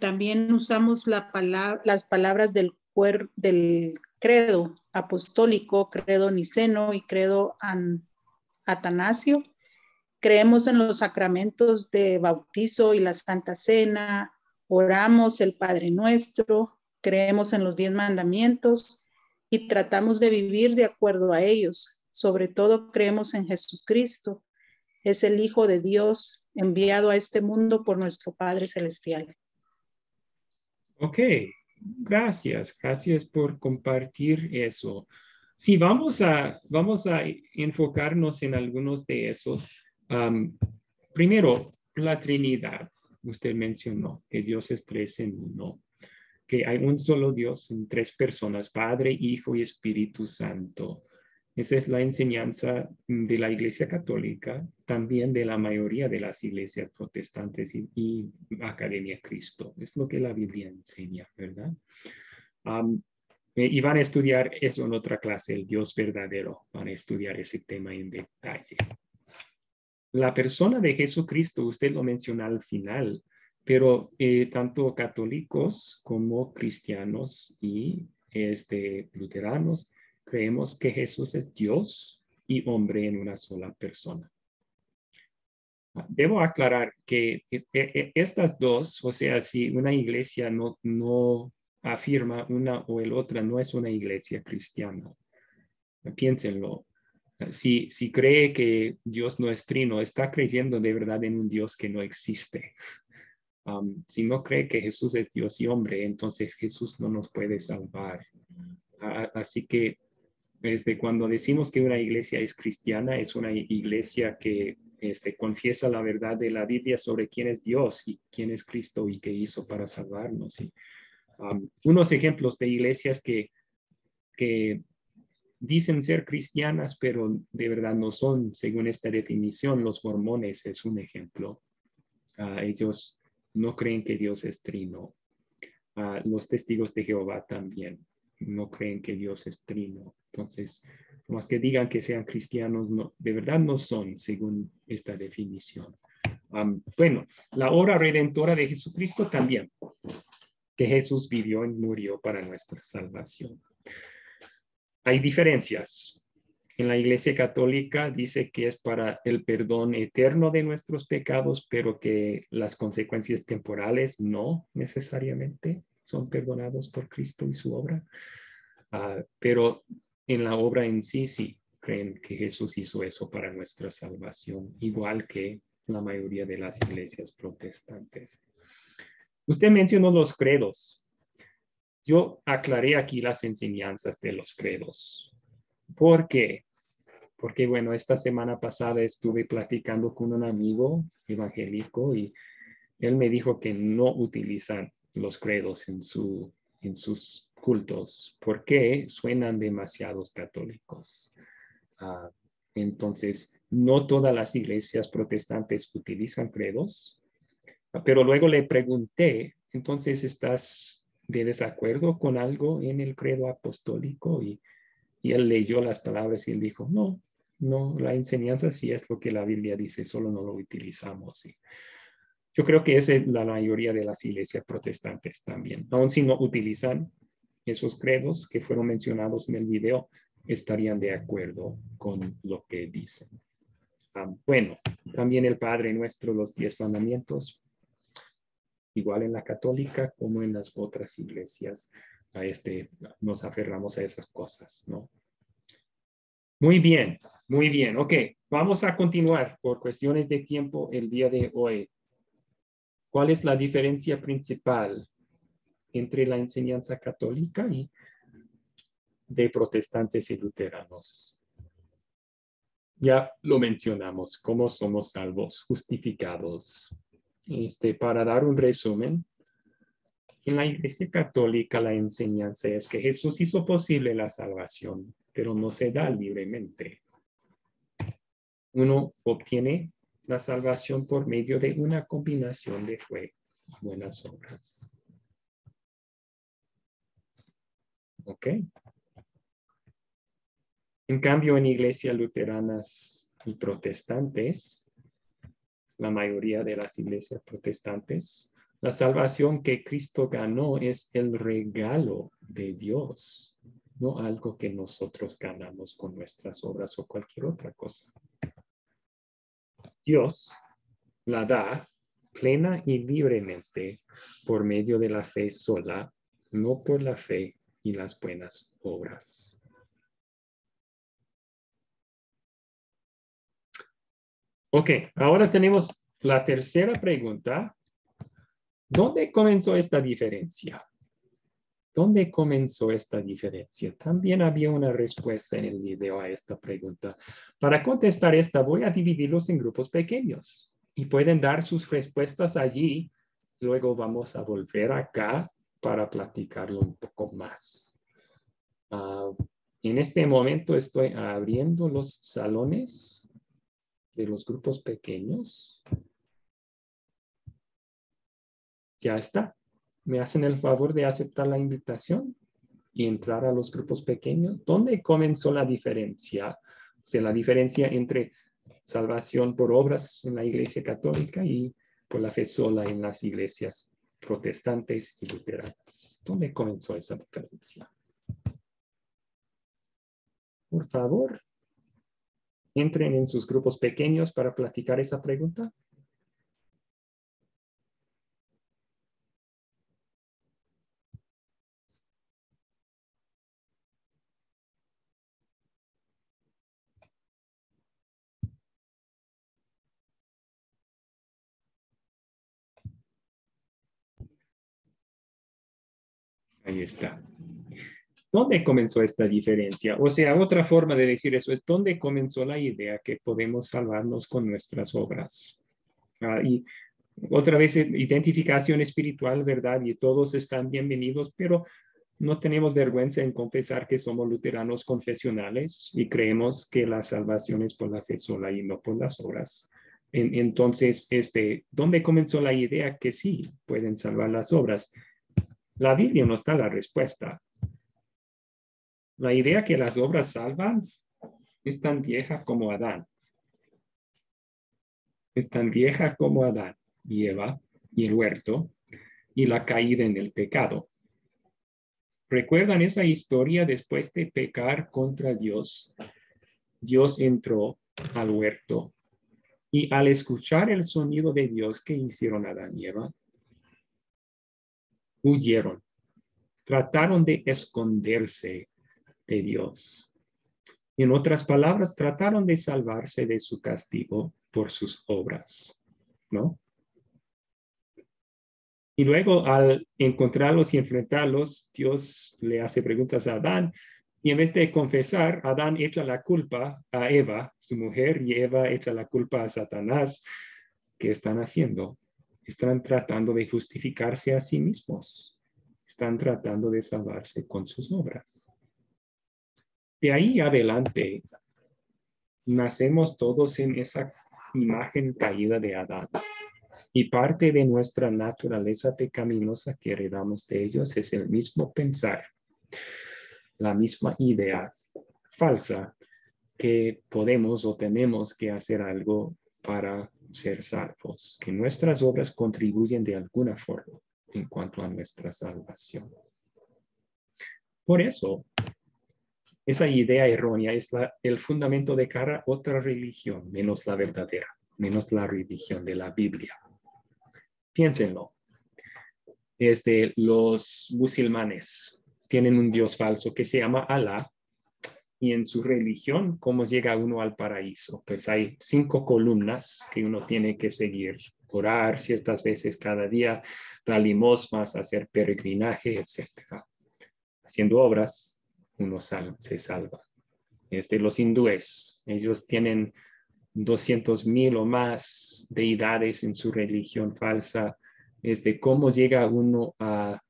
También usamos las palabras del credo apostólico, credo niceno y credo atanasio. Creemos en los sacramentos de bautizo y la Santa Cena, oramos el Padre Nuestro, creemos en los 10 mandamientos y tratamos de vivir de acuerdo a ellos. Sobre todo creemos en Jesucristo, es el Hijo de Dios enviado a este mundo por nuestro Padre Celestial. Ok, gracias por compartir eso. Sí, vamos a enfocarnos en algunos de esos. Primero, la Trinidad. Usted mencionó que Dios es 3 en 1, que hay un solo Dios en 3 personas, Padre, Hijo y Espíritu Santo. Esa es la enseñanza de la Iglesia Católica, también de la mayoría de las iglesias protestantes y Academia Cristo. Es lo que la Biblia enseña, ¿verdad? Y van a estudiar eso en otra clase, el Dios verdadero. Van a estudiar ese tema en detalle. La persona de Jesucristo, usted lo menciona al final, pero tanto católicos como cristianos y luteranos creemos que Jesús es Dios y hombre en una sola persona. Debo aclarar que estas dos, o sea, si una iglesia no afirma una o el otra, no es una iglesia cristiana. Piénsenlo. Si cree que Dios no es trino, está creyendo de verdad en un Dios que no existe. Si no cree que Jesús es Dios y hombre, entonces Jesús no nos puede salvar. Así que desde cuando decimos que una iglesia es cristiana, es una iglesia que confiesa la verdad de la Biblia sobre quién es Dios y quién es Cristo y qué hizo para salvarnos. Y, unos ejemplos de iglesias que dicen ser cristianas, pero de verdad no son, según esta definición, los mormones es un ejemplo. Ellos no creen que Dios es trino. Los testigos de Jehová también no creen que Dios es trino. Entonces, más que digan que sean cristianos, no, de verdad no son, según esta definición. Bueno, la obra redentora de Jesucristo también, que Jesús vivió y murió para nuestra salvación. Hay diferencias. En la Iglesia Católica dice que es para el perdón eterno de nuestros pecados, pero que las consecuencias temporales no necesariamente son perdonados por Cristo y su obra. Pero en la obra en sí, sí, creen que Jesús hizo eso para nuestra salvación, igual que la mayoría de las iglesias protestantes. Usted mencionó los credos. Yo aclaré aquí las enseñanzas de los credos. ¿Por qué? Porque, bueno, esta semana pasada estuve platicando con un amigo evangélico y él me dijo que no utilizan los credos en sus cultos porque suenan demasiados católicos. Entonces, no todas las iglesias protestantes utilizan credos, pero luego le pregunté, entonces, ¿estás de desacuerdo con algo en el credo apostólico? Y él leyó las palabras y él dijo, no, la enseñanza sí es lo que la Biblia dice, solo no lo utilizamos. Y yo creo que esa es la mayoría de las iglesias protestantes también. Aun si no utilizan esos credos que fueron mencionados en el video, estarían de acuerdo con lo que dicen. Bueno, también el Padre Nuestro, los 10 mandamientos, igual en la católica como en las otras iglesias, nos aferramos a esas cosas, ¿no? Muy bien, muy bien. Ok, vamos a continuar por cuestiones de tiempo el día de hoy. ¿Cuál es la diferencia principal entre la enseñanza católica y de protestantes y luteranos? Ya lo mencionamos, cómo somos salvos, justificados. Para dar un resumen, en la Iglesia Católica la enseñanza es que Jesús hizo posible la salvación, pero no se da libremente. Uno obtiene la salvación por medio de una combinación de fe y buenas obras. ¿Ok? En cambio, en iglesias luteranas y protestantes, la mayoría de las iglesias protestantes, la salvación que Cristo ganó es el regalo de Dios, no algo que nosotros ganamos con nuestras obras o cualquier otra cosa. Dios la da plena y libremente por medio de la fe sola, no por la fe y las buenas obras. Ok, ahora tenemos la tercera pregunta. ¿Dónde comenzó esta diferencia? ¿Dónde comenzó esta diferencia? También había una respuesta en el video a esta pregunta. Para contestar esta, voy a dividirlos en grupos pequeños y pueden dar sus respuestas allí. Luego vamos a volver acá para platicarlo un poco más. En este momento estoy abriendo los salones de los grupos pequeños. Ya está. ¿Me hacen el favor de aceptar la invitación y entrar a los grupos pequeños? ¿Dónde comenzó la diferencia? O sea, la diferencia entre salvación por obras en la Iglesia Católica y por la fe sola en las iglesias protestantes y luteranas. ¿Dónde comenzó esa diferencia? Por favor, entren en sus grupos pequeños para platicar esa pregunta. Ahí está. ¿Dónde comenzó esta diferencia? O sea, otra forma de decir eso es ¿dónde comenzó la idea que podemos salvarnos con nuestras obras? Y otra vez, identificación espiritual, ¿verdad? Y todos están bienvenidos, pero no tenemos vergüenza en confesar que somos luteranos confesionales y creemos que la salvación es por la fe sola y no por las obras. Entonces, ¿dónde comenzó la idea que sí pueden salvar las obras? La Biblia nos da la respuesta. La idea que las obras salvan es tan vieja como Adán. Es tan vieja como Adán y Eva y el huerto y la caída en el pecado. ¿Recuerdan esa historia? Después de pecar contra Dios, Dios entró al huerto y al escuchar el sonido de Dios, ¿qué hicieron Adán y Eva? Huyeron. Trataron de esconderse de Dios. En otras palabras, trataron de salvarse de su castigo por sus obras, ¿no? Y luego al encontrarlos y enfrentarlos, Dios le hace preguntas a Adán y en vez de confesar, Adán echa la culpa a Eva, su mujer, y Eva echa la culpa a Satanás. ¿Qué están haciendo? Están tratando de justificarse a sí mismos. Están tratando de salvarse con sus obras. De ahí adelante, nacemos todos en esa imagen caída de Adán. Y parte de nuestra naturaleza pecaminosa que heredamos de ellos es el mismo pensar, la misma idea falsa que podemos o tenemos que hacer algo para ser salvos, que nuestras obras contribuyen de alguna forma en cuanto a nuestra salvación. Por eso, esa idea errónea es el fundamento de cada otra religión, menos la verdadera, menos la religión de la Biblia. Piénsenlo. Los musulmanes tienen un Dios falso que se llama Alá, y en su religión, ¿cómo llega uno al paraíso? Pues hay 5 columnas que uno tiene que seguir orar ciertas veces cada día, dar limosnas, hacer peregrinaje, etc. Haciendo obras, uno se salva. Los hindúes, ellos tienen 200,000 o más deidades en su religión falsa. Cómo llega uno a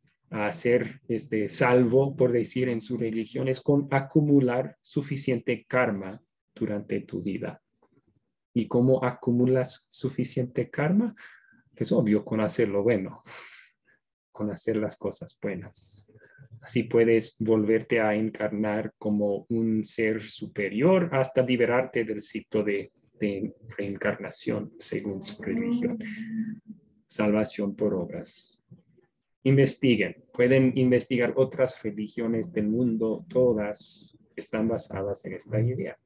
ser salvo, por decir, en su religión, es con acumular suficiente karma durante tu vida. ¿Y cómo acumulas suficiente karma? Es obvio, con hacer lo bueno, con hacer las cosas buenas. Así puedes volverte a encarnar como un ser superior hasta liberarte del ciclo de reencarnación según su religión. Salvación por obras. Investiguen, pueden investigar otras religiones del mundo, todas están basadas en esta idea.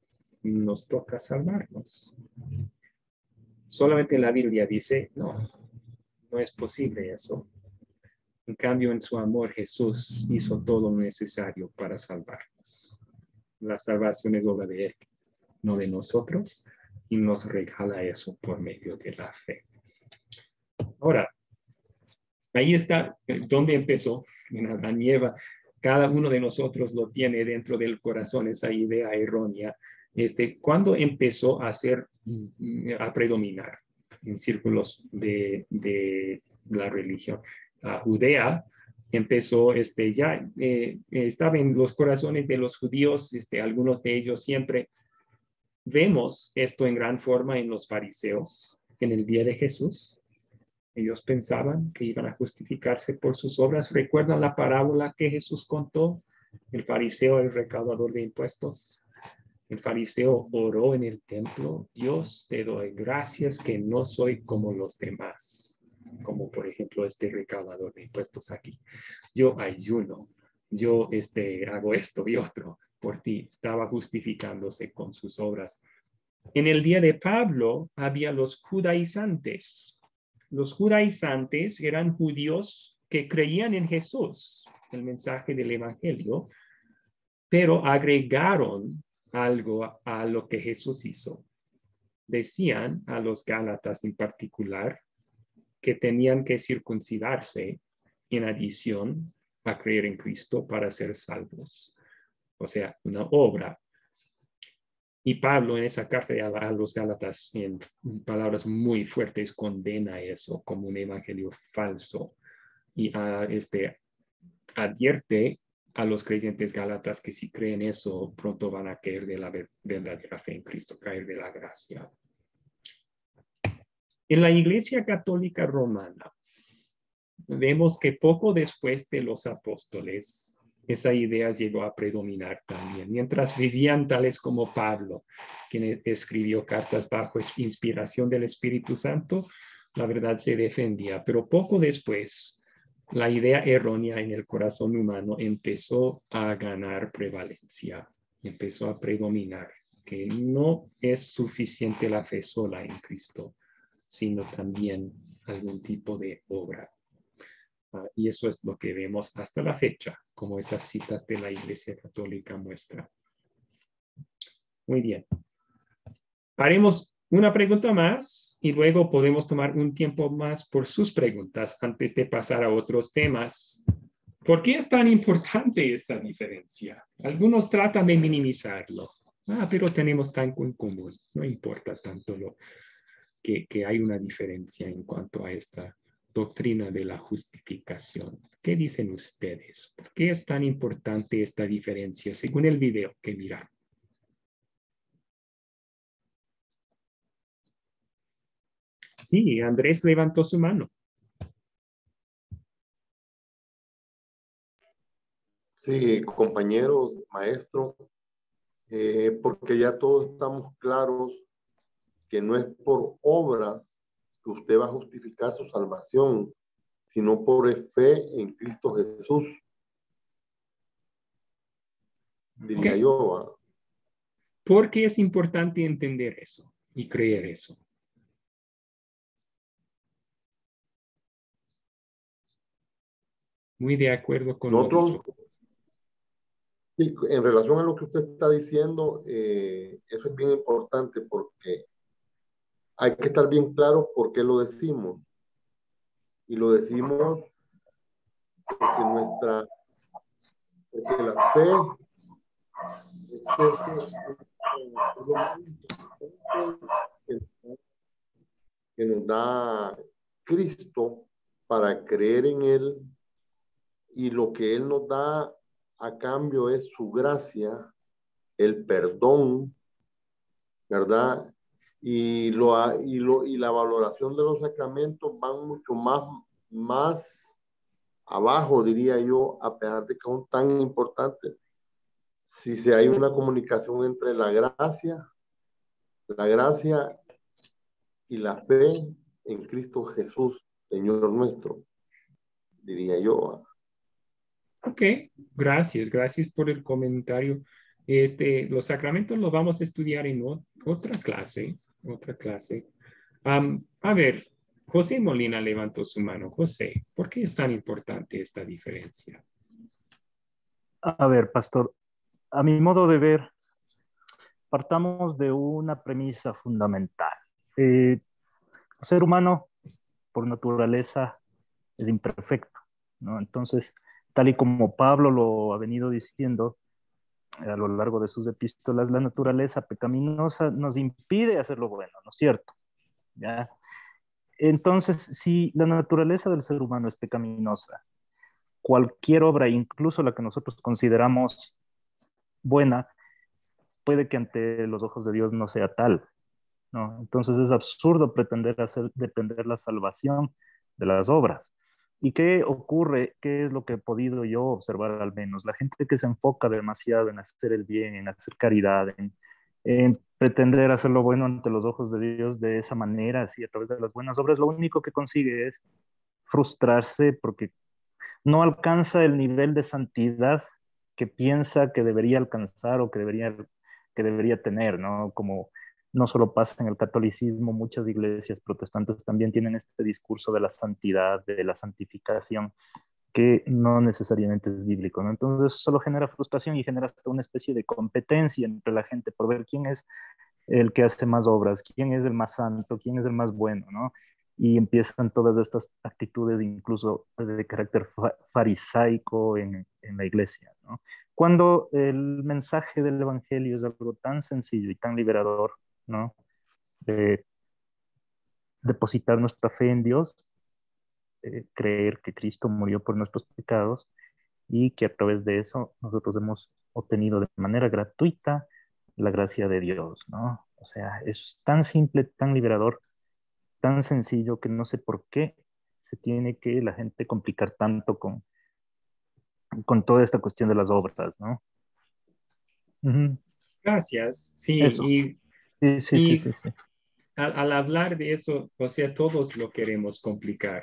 Nos toca salvarnos. Solamente la Biblia dice, no es posible eso. En cambio, en su amor, Jesús hizo todo lo necesario para salvarnos. La salvación es obra de Él, no de nosotros, y nos regala eso por medio de la fe. Ahora, ahí está donde empezó, en Adán y Eva. Cada uno de nosotros lo tiene dentro del corazón, esa idea errónea. ¿Cuándo empezó a predominar en círculos de la religión? Judea empezó, estaba en los corazones de los judíos, algunos de ellos siempre. Vemos esto en gran forma en los fariseos, en el día de Jesús. Ellos pensaban que iban a justificarse por sus obras. ¿Recuerdan la parábola que Jesús contó? El fariseo, el recaudador de impuestos. El fariseo oró en el templo: Dios, te doy gracias que no soy como los demás. Como por ejemplo recaudador de impuestos aquí. Yo ayuno, yo hago esto y otro por ti. Estaba justificándose con sus obras. En el día de Pablo había los judaizantes. Los judaizantes eran judíos que creían en Jesús, el mensaje del evangelio, pero agregaron algo a lo que Jesús hizo. Decían a los gálatas en particular que tenían que circuncidarse en adición a creer en Cristo para ser salvos. O sea, una obra. Y Pablo en esa carta a los Gálatas, en palabras muy fuertes, condena eso como un evangelio falso y advierte a los creyentes gálatas que si creen eso, pronto van a caer de la verdadera fe en Cristo, caer de la gracia. En la Iglesia Católica Romana, vemos que poco después de los apóstoles, esa idea llegó a predominar también. Mientras vivían tales como Pablo, quien escribió cartas bajo inspiración del Espíritu Santo, la verdad se defendía. Pero poco después, la idea errónea en el corazón humano empezó a ganar prevalencia, empezó a predominar, que no es suficiente la fe sola en Cristo, sino también algún tipo de obra. Y eso es lo que vemos hasta la fecha, como esas citas de la Iglesia Católica muestran. Muy bien. Haremos una pregunta más y luego podemos tomar un tiempo más por sus preguntas antes de pasar a otros temas. ¿Por qué es tan importante esta diferencia? Algunos tratan de minimizarlo. Pero tenemos tanto en común. No importa tanto que hay una diferencia en cuanto a esta doctrina de la justificación. ¿Qué dicen ustedes? ¿Por qué es tan importante esta diferencia según el video que miraron? Sí, Andrés levantó su mano. Sí, compañeros, maestro, porque ya todos estamos claros que no es por obras que usted va a justificar su salvación, sino por fe en Cristo Jesús. Diría yo. ¿Por qué es importante entender eso y creer eso? Muy de acuerdo con nosotros. Sí, en relación a lo que usted está diciendo, eso es bien importante porque hay que estar bien claro por qué lo decimos. Y lo decimos porque porque la fe que nos da Cristo para creer en Él, y lo que Él nos da a cambio es su gracia, el perdón, ¿verdad? Y la valoración de los sacramentos van mucho más abajo, diría yo, a pesar de que son tan importantes. Si hay una comunicación entre la gracia y la fe en Cristo Jesús, Señor nuestro, diría yo. Ok, gracias por el comentario. Los sacramentos los vamos a estudiar en otra clase. A ver, José Molina levantó su mano. José, ¿por qué es tan importante esta diferencia? A ver, pastor, a mi modo de ver, partamos de una premisa fundamental. El ser humano, por naturaleza, es imperfecto, ¿no? Entonces, tal y como Pablo lo ha venido diciendo a lo largo de sus epístolas, la naturaleza pecaminosa nos impide hacer lo bueno, ¿no es cierto? ¿Ya? Entonces, si la naturaleza del ser humano es pecaminosa, cualquier obra, incluso la que nosotros consideramos buena, puede que ante los ojos de Dios no sea tal, ¿no? Entonces es absurdo pretender hacer depender la salvación de las obras. ¿Y qué ocurre? ¿Qué es lo que he podido yo observar al menos? La gente que se enfoca demasiado en hacer el bien, en hacer caridad, en pretender hacer lo bueno ante los ojos de Dios de esa manera, así a través de las buenas obras, lo único que consigue es frustrarse porque no alcanza el nivel de santidad que piensa que debería alcanzar o que debería tener, ¿no? Como no solo pasa en el catolicismo, muchas iglesias protestantes también tienen este discurso de la santidad, de la santificación, que no necesariamente es bíblico, ¿no? Entonces solo genera frustración y genera hasta una especie de competencia entre la gente por ver quién es el que hace más obras, quién es el más santo, quién es el más bueno, ¿no? Y empiezan todas estas actitudes incluso de carácter farisaico en la iglesia, ¿no? Cuando el mensaje del evangelio es algo tan sencillo y tan liberador, ¿no? De depositar nuestra fe en Dios, creer que Cristo murió por nuestros pecados y que a través de eso nosotros hemos obtenido de manera gratuita la gracia de Dios, ¿no? O sea, es tan simple, tan liberador, tan sencillo que no sé por qué se tiene que la gente complicar tanto con toda esta cuestión de las obras, ¿no? Ujú. Gracias. Sí, Eso. Sí. Al hablar de eso, o sea, todos lo queremos complicar,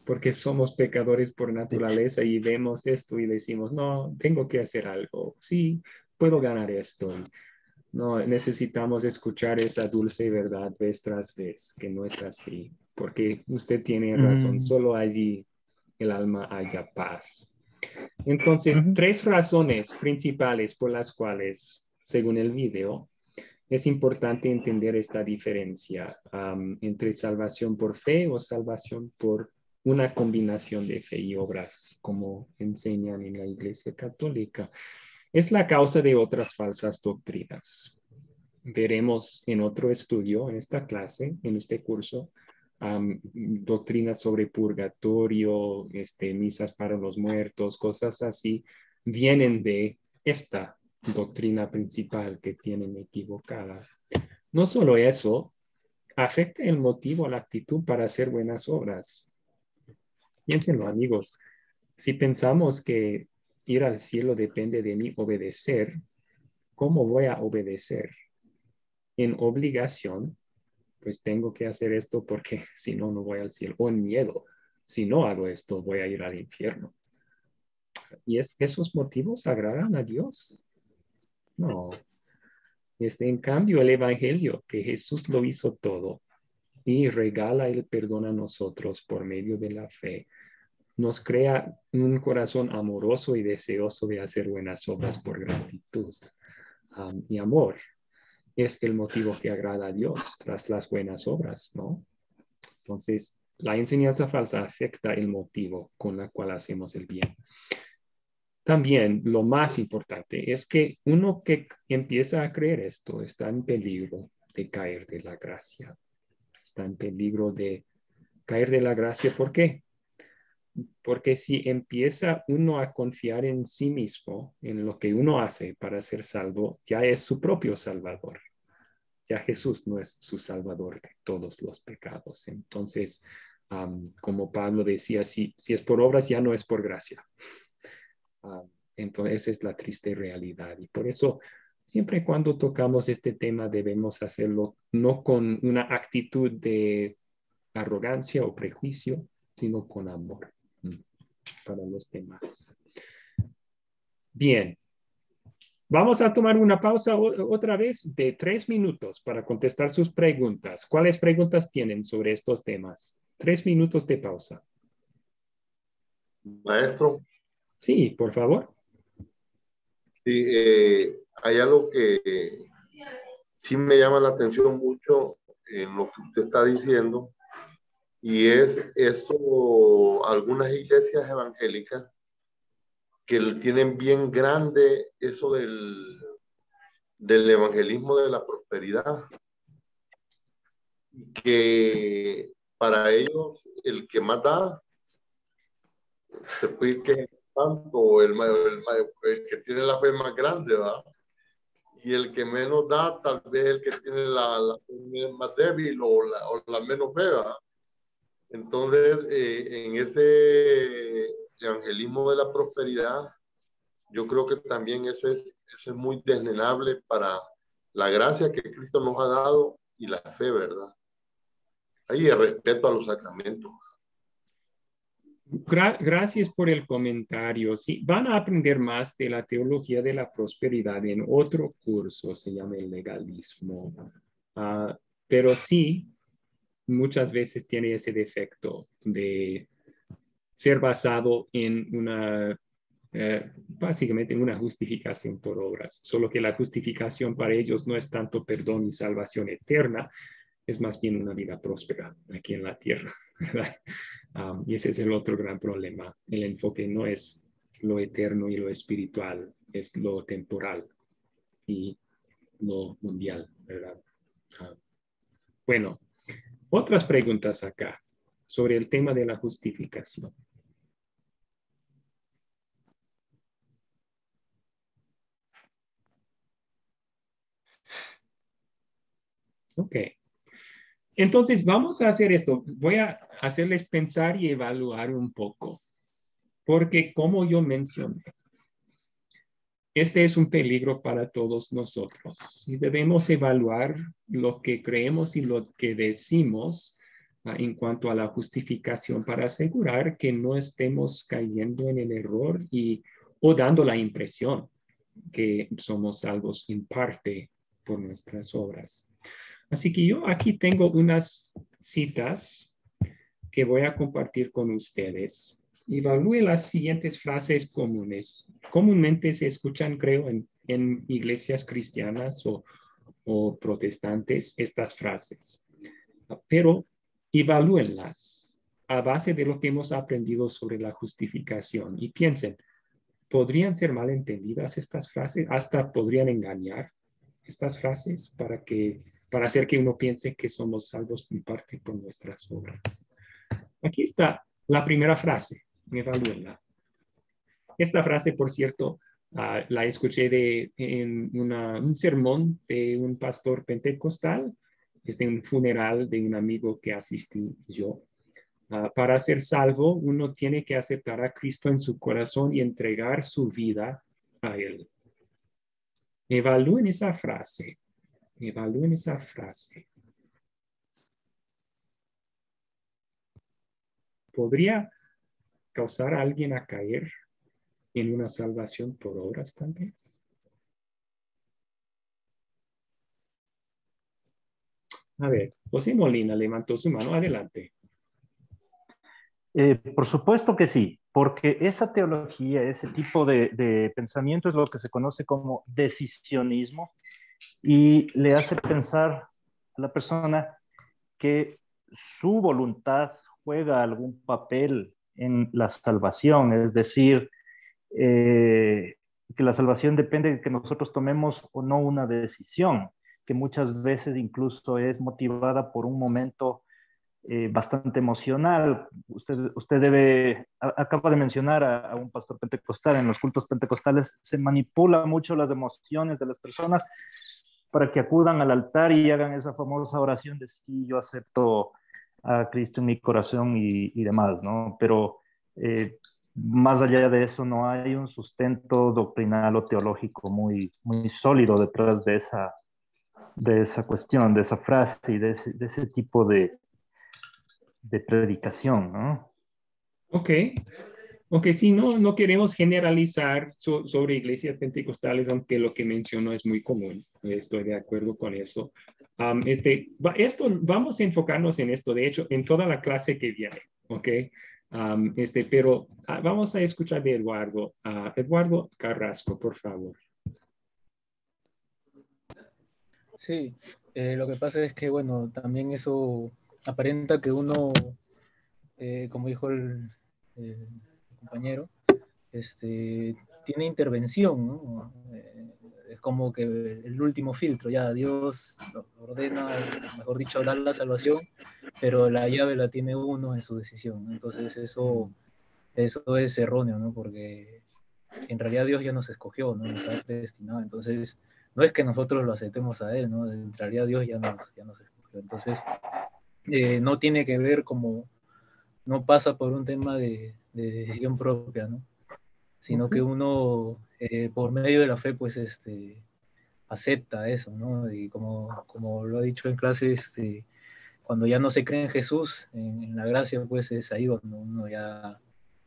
porque somos pecadores por naturaleza y vemos esto y decimos, no, tengo que hacer algo. Sí, puedo ganar esto. No, necesitamos escuchar esa dulce verdad vez tras vez, que no es así, porque usted tiene razón, solo allí el alma haya paz. Entonces, tres razones principales por las cuales, según el video, es importante entender esta diferencia entre salvación por fe o salvación por una combinación de fe y obras, como enseñan en la Iglesia Católica. Es la causa de otras falsas doctrinas. Veremos en otro estudio, en esta clase, en este curso, doctrinas sobre purgatorio, misas para los muertos, cosas así, vienen de esta doctrina principal que tienen equivocada. No solo eso, afecta el motivo, la actitud para hacer buenas obras. Piénsenlo, amigos. Si pensamos que ir al cielo depende de mí obedecer, ¿cómo voy a obedecer? En obligación, pues tengo que hacer esto porque si no, no voy al cielo. O en miedo, si no hago esto, voy a ir al infierno. ¿Y esos motivos agradan a Dios? No. En cambio, el Evangelio, que Jesús lo hizo todo y regala el perdón a nosotros por medio de la fe, nos crea un corazón amoroso y deseoso de hacer buenas obras por gratitud y amor. es el motivo que agrada a Dios tras las buenas obras, ¿no? Entonces, la enseñanza falsa afecta el motivo con el cual hacemos el bien. También lo más importante es que uno que empieza a creer esto está en peligro de caer de la gracia. Está en peligro de caer de la gracia. ¿Por qué? Porque si empieza uno a confiar en sí mismo, en lo que uno hace para ser salvo, ya es su propio salvador. Ya Jesús no es su salvador de todos los pecados. Entonces, como Pablo decía, si es por obras, ya no es por gracia. Entonces, esa es la triste realidad. Y por eso, siempre cuando tocamos este tema, debemos hacerlo no con una actitud de arrogancia o prejuicio, sino con amor para los demás. Bien. Vamos a tomar una pausa otra vez de 3 minutos para contestar sus preguntas. ¿Cuáles preguntas tienen sobre estos temas? 3 minutos de pausa. Maestro. Sí, por favor. Sí, hay algo que sí me llama la atención mucho en lo que usted está diciendo, y es eso, algunas iglesias evangélicas que tienen bien grande eso del evangelismo de la prosperidad, que para ellos el que más da se puede ir que tanto el que tiene la fe más grande, ¿verdad? Y el que menos da, tal vez el que tiene la fe más débil o la menos fe, ¿verdad? Entonces, en ese evangelismo de la prosperidad, yo creo que también eso es muy desnenable para la gracia que Cristo nos ha dado y la fe, ¿verdad? Ahí el respeto a los sacramentos. Gracias por el comentario. Sí, van a aprender más de la teología de la prosperidad en otro curso, se llama el legalismo. Pero sí, muchas veces tiene ese defecto de ser basado en básicamente en una justificación por obras, solo que la justificación para ellos no es tanto perdón y salvación eterna, es más bien una vida próspera aquí en la tierra, ¿verdad? Y ese es el otro gran problema. El enfoque no es lo eterno y lo espiritual, es lo temporal y lo mundial, ¿verdad? Bueno, otras preguntas acá sobre el tema de la justificación. Ok. Entonces, vamos a hacer esto. Voy a hacerles pensar y evaluar un poco, porque como yo mencioné, este es un peligro para todos nosotros y debemos evaluar lo que creemos y lo que decimos en cuanto a la justificación para asegurar que no estemos cayendo en el error o dando la impresión que somos salvos en parte por nuestras obras. Así que yo aquí tengo unas citas que voy a compartir con ustedes. Evalúe las siguientes frases comunes. Comúnmente se escuchan, creo, en iglesias cristianas o protestantes estas frases. Pero evalúenlas a base de lo que hemos aprendido sobre la justificación y piensen, ¿podrían ser malentendidas estas frases? Hasta podrían engañar estas frases para hacer que uno piense que somos salvos en parte por nuestras obras. Aquí está la primera frase, evalúenla. Esta frase, por cierto, la escuché en un sermón de un pastor pentecostal, de un funeral de un amigo que asistí yo. Para ser salvo, uno tiene que aceptar a Cristo en su corazón y entregar su vida a Él. Evalúen esa frase. Evalúen esa frase. ¿Podría causar a alguien a caer en una salvación por obras tal vez? A ver, José Molina levantó su mano. Adelante. Por supuesto que sí, porque esa teología, ese tipo de pensamiento es lo que se conoce como decisionismo, y le hace pensar a la persona que su voluntad juega algún papel en la salvación, es decir, que la salvación depende de que nosotros tomemos o no una decisión, que muchas veces incluso es motivada por un momento bastante emocional. Usted acaba de mencionar a un pastor pentecostal. En los cultos pentecostales se manipula mucho las emociones de las personas para que acudan al altar y hagan esa famosa oración de sí, yo acepto a Cristo en mi corazón y demás, ¿no? Pero más allá de eso no hay un sustento doctrinal o teológico muy, muy sólido detrás de esa cuestión, de esa frase y de ese tipo de predicación, ¿no? Ok. Ok, sí, no queremos generalizar sobre iglesias pentecostales, aunque lo que mencionó es muy común. Estoy de acuerdo con eso. Vamos a enfocarnos en esto, de hecho, en toda la clase que viene, ¿ok? Pero vamos a escuchar de Eduardo. Eduardo Carrasco, por favor. Sí, lo que pasa es que, bueno, también eso aparenta que uno, como dijo el compañero, tiene intervención, ¿no? Es como que el último filtro, ya Dios ordena, mejor dicho, dar la salvación, pero la llave la tiene uno en su decisión, ¿no? Entonces eso es erróneo, ¿no? Porque en realidad Dios ya nos escogió, ¿no? Nos ha predestinado, entonces no es que nosotros lo aceptemos a Él, ¿no? En realidad Dios ya nos escogió, entonces no tiene que ver como, no pasa por un tema de decisión propia, ¿no? Sino que uno, por medio de la fe, pues, acepta eso, ¿no? Y como lo ha dicho en clase, cuando ya no se cree en Jesús, en la gracia, pues, es ahí donde uno ya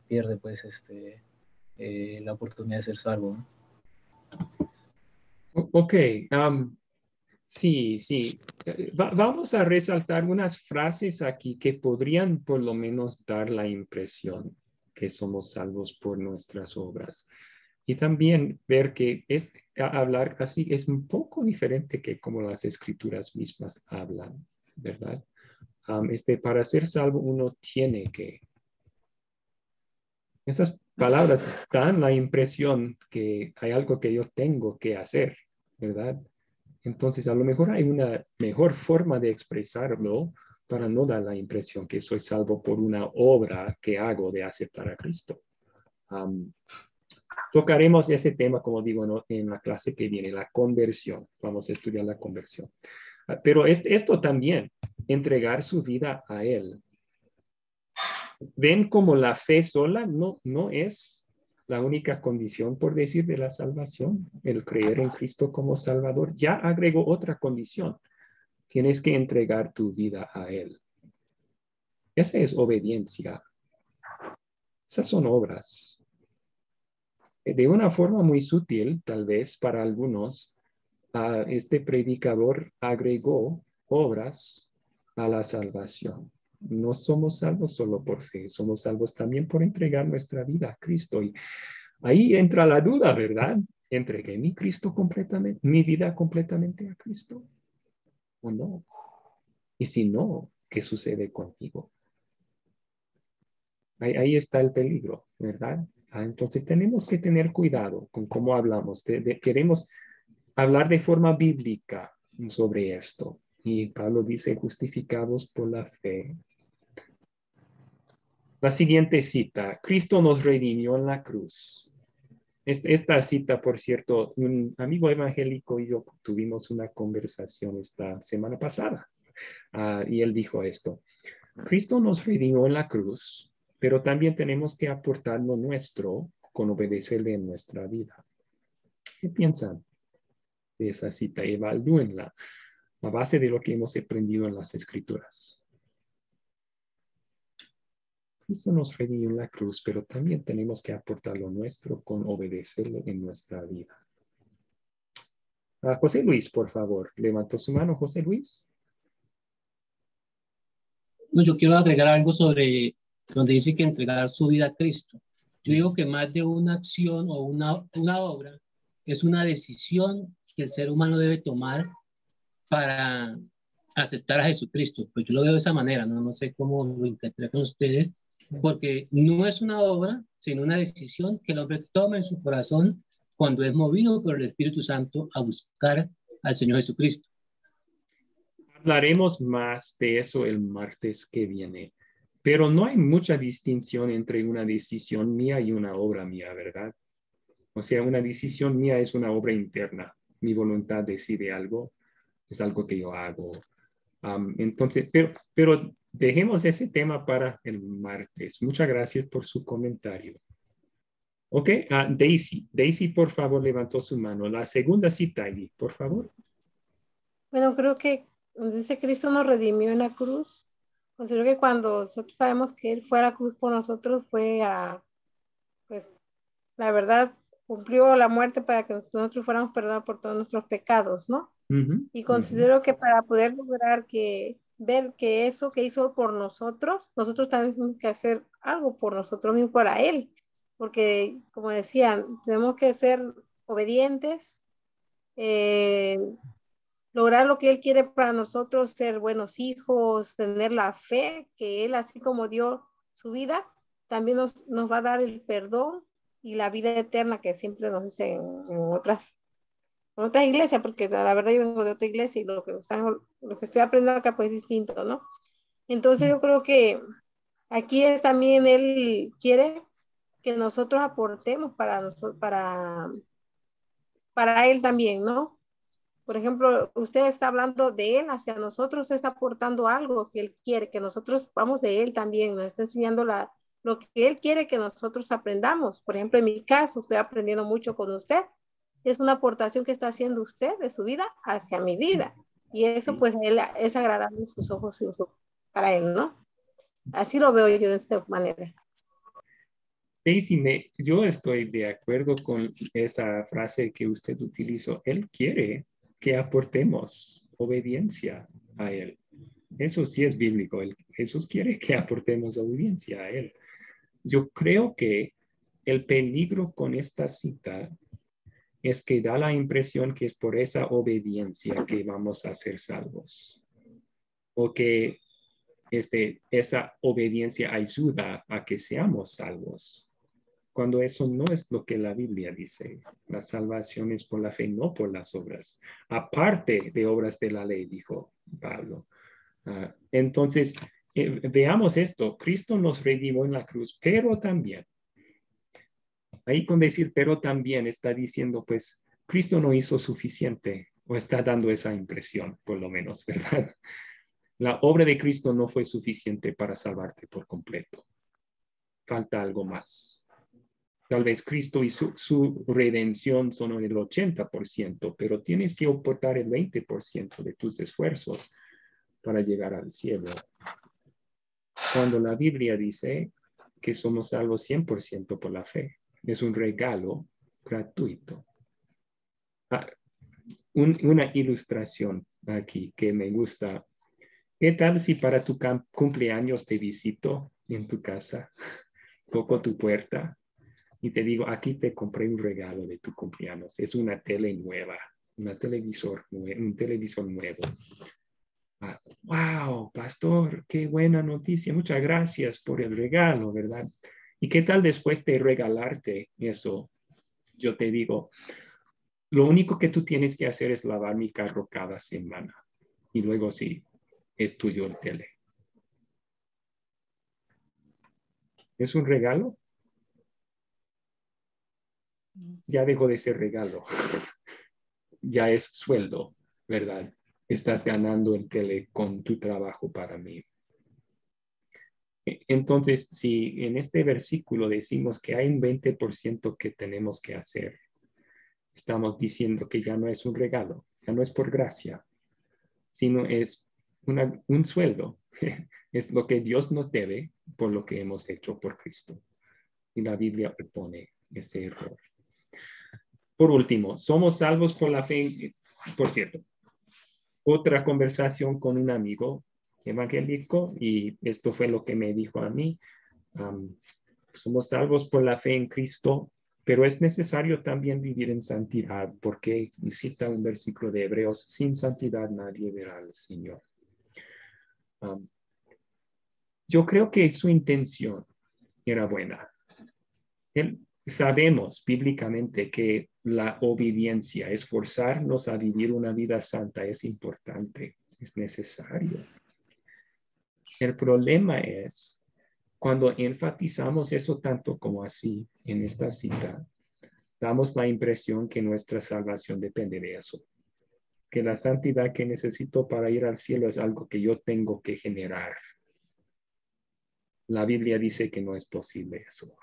pierde, pues, la oportunidad de ser salvo, ¿no? Ok, sí. Vamos a resaltar unas frases aquí que podrían por lo menos dar la impresión que somos salvos por nuestras obras. Y también ver que hablar así es un poco diferente que como las escrituras mismas hablan, ¿verdad? Para ser salvo uno tiene que. Esas palabras dan la impresión que hay algo que yo tengo que hacer, ¿verdad? Entonces, a lo mejor hay una mejor forma de expresarlo para no dar la impresión que soy salvo por una obra que hago de aceptar a Cristo. Tocaremos ese tema, como digo, ¿no? En la clase que viene, la conversión. Vamos a estudiar la conversión. Pero esto también, entregar su vida a Él. Ven como la fe sola no es la única condición, por decir, de la salvación. El creer en Cristo como Salvador ya agregó otra condición. Tienes que entregar tu vida a Él. Esa es obediencia. Esas son obras. De una forma muy sutil, tal vez para algunos, este predicador agregó obras a la salvación. No somos salvos solo por fe, somos salvos también por entregar nuestra vida a Cristo. Y ahí entra la duda, ¿verdad? ¿Entregué mi vida completamente a Cristo o no? Y si no, ¿qué sucede conmigo? Ahí está el peligro, ¿verdad? Entonces tenemos que tener cuidado con cómo hablamos. Queremos hablar de forma bíblica sobre esto. Y Pablo dice, justificados por la fe. La siguiente cita, Cristo nos redimió en la cruz. Esta cita, por cierto, un amigo evangélico y yo tuvimos una conversación esta semana pasada. Y él dijo esto, Cristo nos redimió en la cruz, pero también tenemos que aportar lo nuestro con obedecerle en nuestra vida. ¿Qué piensan de esa cita? Evalúenla a base de lo que hemos aprendido en las Escrituras. Cristo nos redimió en la cruz, pero también tenemos que aportar lo nuestro con obedecerle en nuestra vida. José Luis, por favor, levantó su mano, José Luis. No, yo quiero agregar algo sobre donde dice que entregar su vida a Cristo. Yo digo que más de una acción o una obra es una decisión que el ser humano debe tomar para aceptar a Jesucristo. Pues yo lo veo de esa manera, no sé cómo lo interpretan ustedes, porque no es una obra, sino una decisión que el hombre toma en su corazón cuando es movido por el Espíritu Santo a buscar al Señor Jesucristo. Hablaremos más de eso el martes que viene, pero no hay mucha distinción entre una decisión mía y una obra mía, ¿verdad? O sea, una decisión mía es una obra interna. Mi voluntad decide algo, es algo que yo hago. Entonces, pero dejemos ese tema para el martes. Muchas gracias por su comentario. Ok, Daisy. Daisy, por favor, levantó su mano. La segunda cita allí, por favor. Bueno, creo que dice Cristo nos redimió en la cruz. Considero que cuando nosotros sabemos que Él fue a la cruz por nosotros, fue a, pues, la verdad, cumplió la muerte para que nosotros fuéramos perdonados por todos nuestros pecados, ¿no? Y considero que para poder lograr ver que eso que hizo por nosotros también tenemos que hacer algo por nosotros mismos, para Él. Porque, como decían, tenemos que ser obedientes, lograr lo que Él quiere para nosotros, ser buenos hijos, tener la fe, que Él, así como dio su vida, también nos va a dar el perdón y la vida eterna que siempre nos dicen en otras iglesias, porque la verdad yo vengo de otra iglesia y lo que estoy aprendiendo acá pues es distinto, ¿no? Entonces yo creo que aquí es también Él quiere que nosotros aportemos para Él también, ¿no? Por ejemplo, usted está hablando de Él hacia nosotros, está aportando algo que Él quiere, que nosotros vamos de Él también, nos está enseñando lo que Él quiere que nosotros aprendamos. Por ejemplo, en mi caso, estoy aprendiendo mucho con usted. Es una aportación que está haciendo usted de su vida hacia mi vida. Y eso, pues, Él es agradable en sus ojos para Él, ¿no? Así lo veo yo de esta manera. Daisy, yo estoy de acuerdo con esa frase que usted utilizó. Él quiere que aportemos obediencia a Él. Eso sí es bíblico. Jesús quiere que aportemos obediencia a Él. Yo creo que el peligro con esta cita es que da la impresión que es por esa obediencia que vamos a ser salvos. O que esa obediencia ayuda a que seamos salvos. Cuando eso no es lo que la Biblia dice. La salvación es por la fe, no por las obras. Aparte de obras de la ley, dijo Pablo. Entonces, veamos esto. Cristo nos redimió en la cruz, pero también, ahí con decir pero también está diciendo, pues, Cristo no hizo suficiente, o está dando esa impresión, por lo menos, ¿verdad? La obra de Cristo no fue suficiente para salvarte por completo. Falta algo más. Tal vez Cristo y su redención son el 80%, pero tienes que aportar el 20% de tus esfuerzos para llegar al cielo. Cuando la Biblia dice que somos salvos 100% por la fe, es un regalo gratuito. Una ilustración aquí que me gusta. ¿Qué tal si para tu cumpleaños te visito en tu casa, toco tu puerta y te digo, aquí te compré un regalo de tu cumpleaños? Es una tele nueva, un televisor nuevo. Wow, pastor, qué buena noticia. Muchas gracias por el regalo, ¿verdad? ¿Y qué tal después de regalarte eso? Yo te digo, lo único que tú tienes que hacer es lavar mi carro cada semana. Y luego sí, es tuyo el tele. ¿Es un regalo? Ya dejó de ser regalo. Ya es sueldo, ¿verdad? Estás ganando el tele con tu trabajo para mí. Entonces, si en este versículo decimos que hay un 20% que tenemos que hacer, estamos diciendo que ya no es un regalo, ya no es por gracia, sino es un sueldo. Es lo que Dios nos debe por lo que hemos hecho por Cristo. Y la Biblia opone ese error. Por último, somos salvos por la fe. Por cierto, otra conversación con un amigo evangélico, y esto fue lo que me dijo a mí. Somos salvos por la fe en Cristo Pero es necesario también vivir en santidad, porque cita un versículo de Hebreos: sin santidad nadie verá al Señor. Yo creo que su intención era buena. Sabemos bíblicamente que la obediencia, esforzarnos a vivir una vida santa, es importante, es necesario. El problema es cuando enfatizamos eso tanto como así en esta cita, damos la impresión que nuestra salvación depende de eso, que la santidad que necesito para ir al cielo es algo que yo tengo que generar. La Biblia dice que no es posible eso.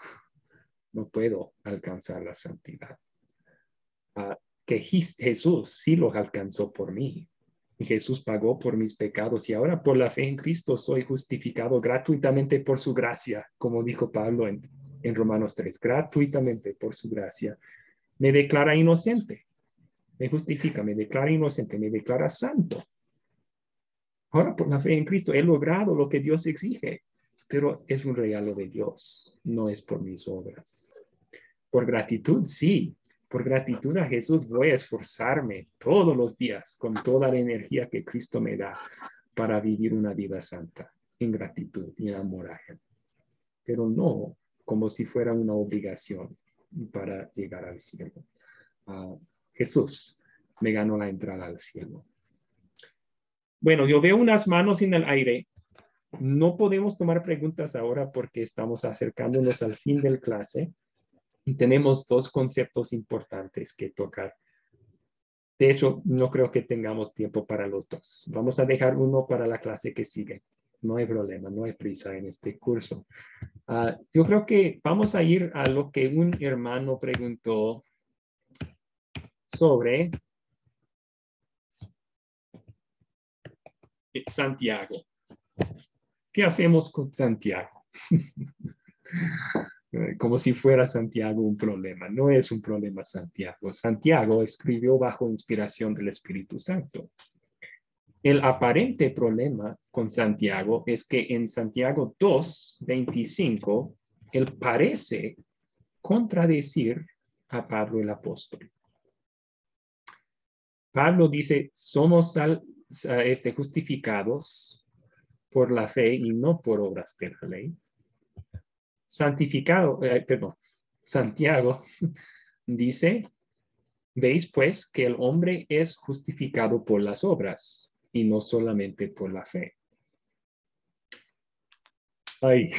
No puedo alcanzar la santidad. Que Jesús sí los alcanzó por mí. Jesús pagó por mis pecados y ahora por la fe en Cristo soy justificado gratuitamente por su gracia, como dijo Pablo en Romanos 3, gratuitamente por su gracia. Me declara inocente, me justifica, me declara inocente, me declara santo. Ahora por la fe en Cristo he logrado lo que Dios exige, pero es un regalo de Dios, no es por mis obras. Por gratitud, sí. Por gratitud a Jesús voy a esforzarme todos los días con toda la energía que Cristo me da para vivir una vida santa, en gratitud y en amor a Él. Pero no como si fuera una obligación para llegar al cielo. Jesús me ganó la entrada al cielo. Bueno, yo veo unas manos en el aire. No podemos tomar preguntas ahora porque estamos acercándonos al fin del clase. Y tenemos dos conceptos importantes que tocar. De hecho, no creo que tengamos tiempo para los dos. Vamos a dejar uno para la clase que sigue. No hay problema, no hay prisa en este curso. Yo creo que vamos a ir a lo que un hermano preguntó sobre Santiago. ¿Qué hacemos con Santiago? Como si fuera Santiago un problema. No es un problema Santiago. Santiago escribió bajo inspiración del Espíritu Santo. El aparente problema con Santiago es que en Santiago 2:25, él parece contradecir a Pablo el apóstol. Pablo dice, somos justificados por la fe y no por obras de la ley. Santiago dice, veis pues que el hombre es justificado por las obras y no solamente por la fe. Ay,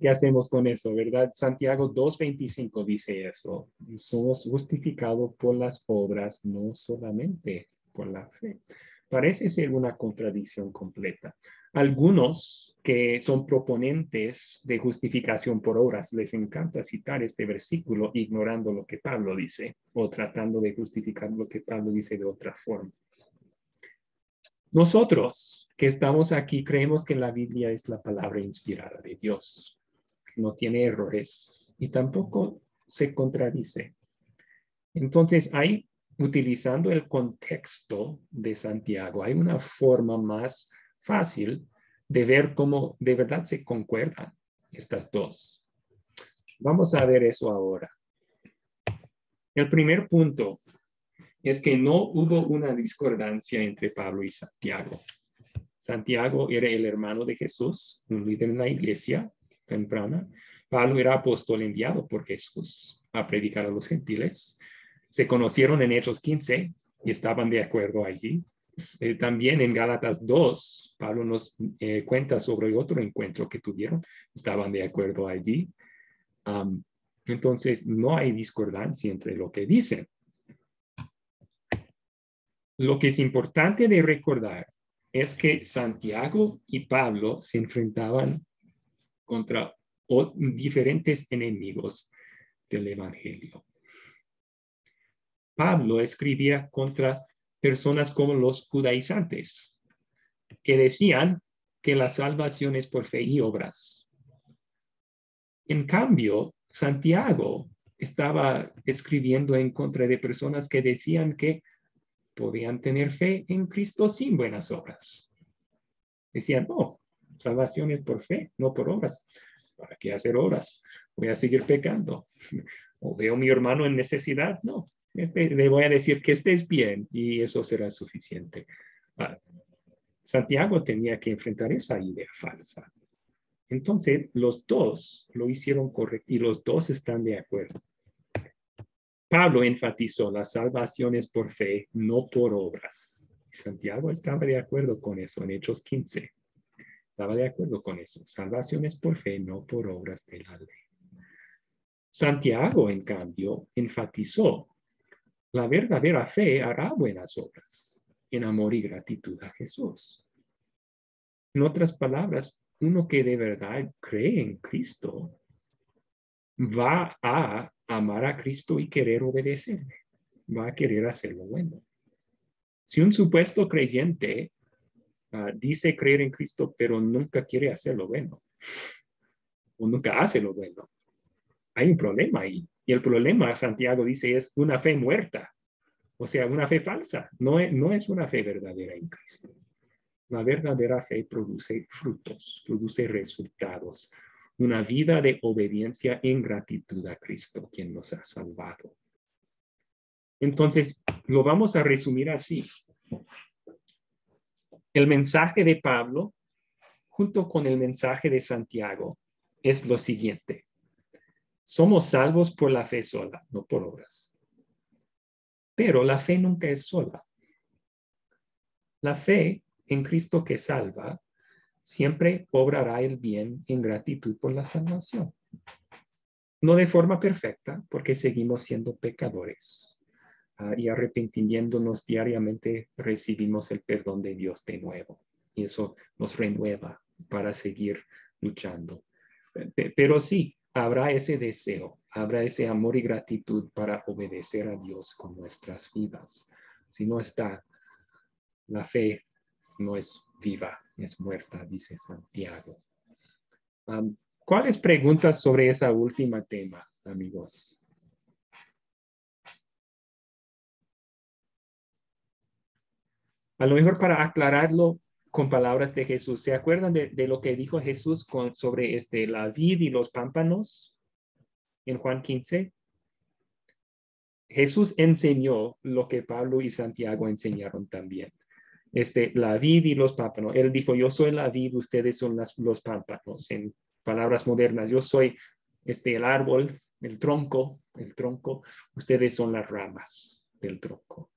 ¿qué hacemos con eso, verdad? Santiago 2:25 dice eso. Somos justificados por las obras, no solamente por la fe. Parece ser una contradicción completa. Algunos que son proponentes de justificación por obras les encanta citar este versículo ignorando lo que Pablo dice o tratando de justificar lo que Pablo dice de otra forma. Nosotros que estamos aquí creemos que la Biblia es la palabra inspirada de Dios. No tiene errores y tampoco se contradice. Entonces, utilizando el contexto de Santiago, hay una forma más fácil de ver cómo de verdad se concuerdan estas dos. Vamos a ver eso ahora. El primer punto es que no hubo una discordancia entre Pablo y Santiago. Santiago era el hermano de Jesús, un líder en la iglesia temprana. Pablo era apóstol enviado por Jesús a predicar a los gentiles. Se conocieron en Hechos 15 y estaban de acuerdo allí. También en Gálatas 2, Pablo nos cuenta sobre otro encuentro que tuvieron. Estaban de acuerdo allí. Entonces, no hay discordancia entre lo que dicen. Lo que es importante de recordar es que Santiago y Pablo se enfrentaban contra diferentes enemigos del Evangelio. Pablo escribía contra personas como los judaizantes, que decían que la salvación es por fe y obras. En cambio, Santiago estaba escribiendo en contra de personas que decían que podían tener fe en Cristo sin buenas obras. Decían, no, salvación es por fe, no por obras. ¿Para qué hacer obras? Voy a seguir pecando. O veo a mi hermano en necesidad, no. Le voy a decir que estés bien y eso será suficiente. Santiago tenía que enfrentar esa idea falsa. Entonces, los dos lo hicieron correcto y los dos están de acuerdo. Pablo enfatizó la salvación es por fe, no por obras. Santiago estaba de acuerdo con eso en Hechos 15. Estaba de acuerdo con eso. Salvación es por fe, no por obras de la ley. Santiago, en cambio, enfatizó la verdadera fe hará buenas obras en amor y gratitud a Jesús. En otras palabras, uno que de verdad cree en Cristo va a amar a Cristo y querer obedecerle. Va a querer hacer lo bueno. Si un supuesto creyente dice creer en Cristo, pero nunca quiere hacer lo bueno, o nunca hace lo bueno, hay un problema ahí. Y el problema, Santiago dice, es una fe muerta. O sea, una fe falsa. No es una fe verdadera en Cristo. La verdadera fe produce frutos, produce resultados. Una vida de obediencia en gratitud a Cristo, quien nos ha salvado. Entonces, lo vamos a resumir así. El mensaje de Pablo, junto con el mensaje de Santiago, es lo siguiente. Somos salvos por la fe sola, no por obras. Pero la fe nunca es sola. La fe en Cristo que salva siempre obrará el bien en gratitud por la salvación. No de forma perfecta, porque seguimos siendo pecadores. Y arrepintiéndonos diariamente recibimos el perdón de Dios de nuevo. Y eso nos renueva para seguir luchando. Pero sí, habrá ese deseo, habrá ese amor y gratitud para obedecer a Dios con nuestras vidas. Si no está, la fe no es viva, es muerta, dice Santiago. ¿Cuáles preguntas sobre esa última tema, amigos? A lo mejor para aclararlo con palabras de Jesús. ¿Se acuerdan de lo que dijo Jesús sobre la vid y los pámpanos en Juan 15? Jesús enseñó lo que Pablo y Santiago enseñaron también. La vid y los pámpanos. Él dijo, yo soy la vid, ustedes son los pámpanos. En palabras modernas, yo soy el árbol, el tronco, ustedes son las ramas del tronco.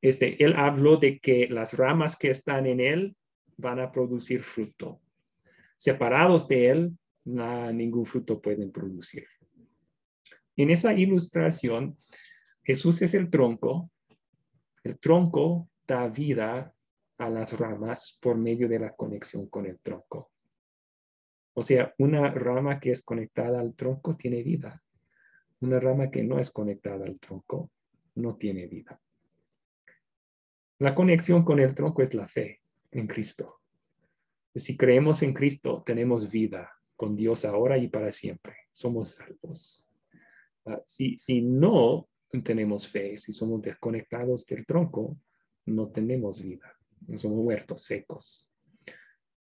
Él habló de que las ramas que están en él van a producir fruto. Separados de él, ningún fruto pueden producir. En esa ilustración, Jesús es el tronco. El tronco da vida a las ramas por medio de la conexión con el tronco. O sea, una rama que es conectada al tronco tiene vida. Una rama que no es conectada al tronco no tiene vida. La conexión con el tronco es la fe en Cristo. Si creemos en Cristo, tenemos vida con Dios ahora y para siempre. Somos salvos. Si no tenemos fe, si somos desconectados del tronco, no tenemos vida. Somos huertos secos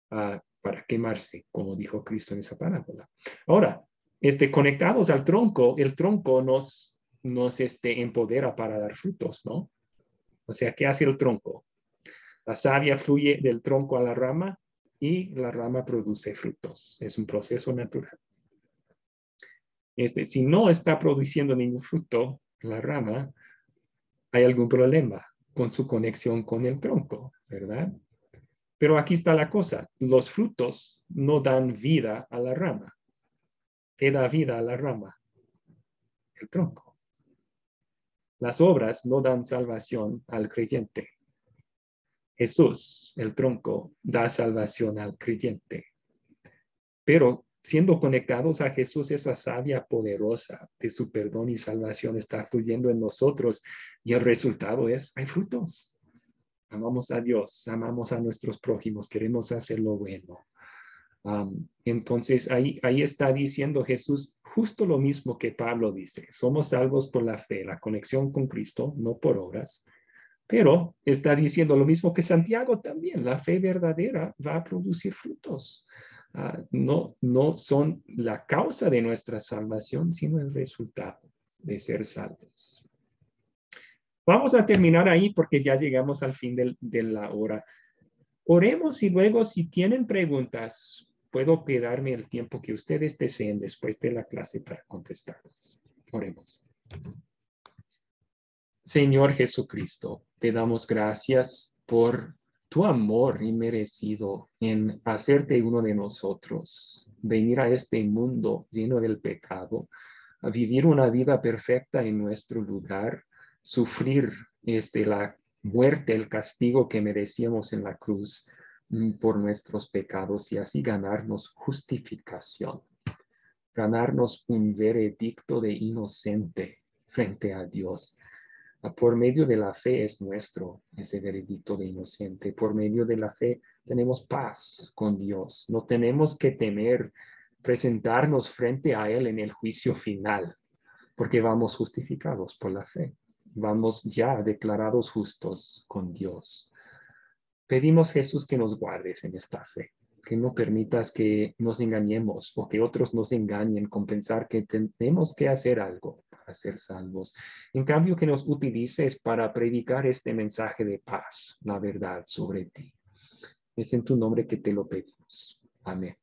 para quemarse, como dijo Cristo en esa parábola. Ahora, conectados al tronco, el tronco nos empodera para dar frutos, ¿no? O sea, ¿qué hace el tronco? La savia fluye del tronco a la rama y la rama produce frutos. Es un proceso natural. Si no está produciendo ningún fruto la rama, hay algún problema con su conexión con el tronco, ¿verdad? Pero aquí está la cosa. Los frutos no dan vida a la rama. ¿Qué da vida a la rama? El tronco. Las obras no dan salvación al creyente. Jesús, el tronco, da salvación al creyente. Pero siendo conectados a Jesús, esa savia poderosa de su perdón y salvación está fluyendo en nosotros y el resultado es, hay frutos. Amamos a Dios, amamos a nuestros prójimos, queremos hacer lo bueno. Entonces ahí está diciendo Jesús justo lo mismo que Pablo dice. Somos salvos por la fe, la conexión con Cristo, no por obras. Pero está diciendo lo mismo que Santiago también. La fe verdadera va a producir frutos. no son la causa de nuestra salvación, sino el resultado de ser salvos. Vamos a terminar ahí porque ya llegamos al fin de la hora. Oremos y luego si tienen preguntas, puedo quedarme el tiempo que ustedes deseen después de la clase para contestarlas. Oremos. Señor Jesucristo, te damos gracias por tu amor inmerecido en hacerte uno de nosotros, venir a este mundo lleno del pecado, a vivir una vida perfecta en nuestro lugar, sufrir la muerte, el castigo que merecíamos en la cruz por nuestros pecados y así ganarnos justificación, ganarnos un veredicto de inocente frente a Dios. Por medio de la fe es nuestro ese veredicto de inocente. Por medio de la fe tenemos paz con Dios. No tenemos que temer presentarnos frente a Él en el juicio final, porque vamos justificados por la fe. Vamos ya declarados justos con Dios. Pedimos, Jesús, que nos guardes en esta fe, que no permitas que nos engañemos o que otros nos engañen con pensar que tenemos que hacer algo para ser salvos. En cambio, que nos utilices para predicar este mensaje de paz, la verdad sobre ti. Es en tu nombre que te lo pedimos. Amén.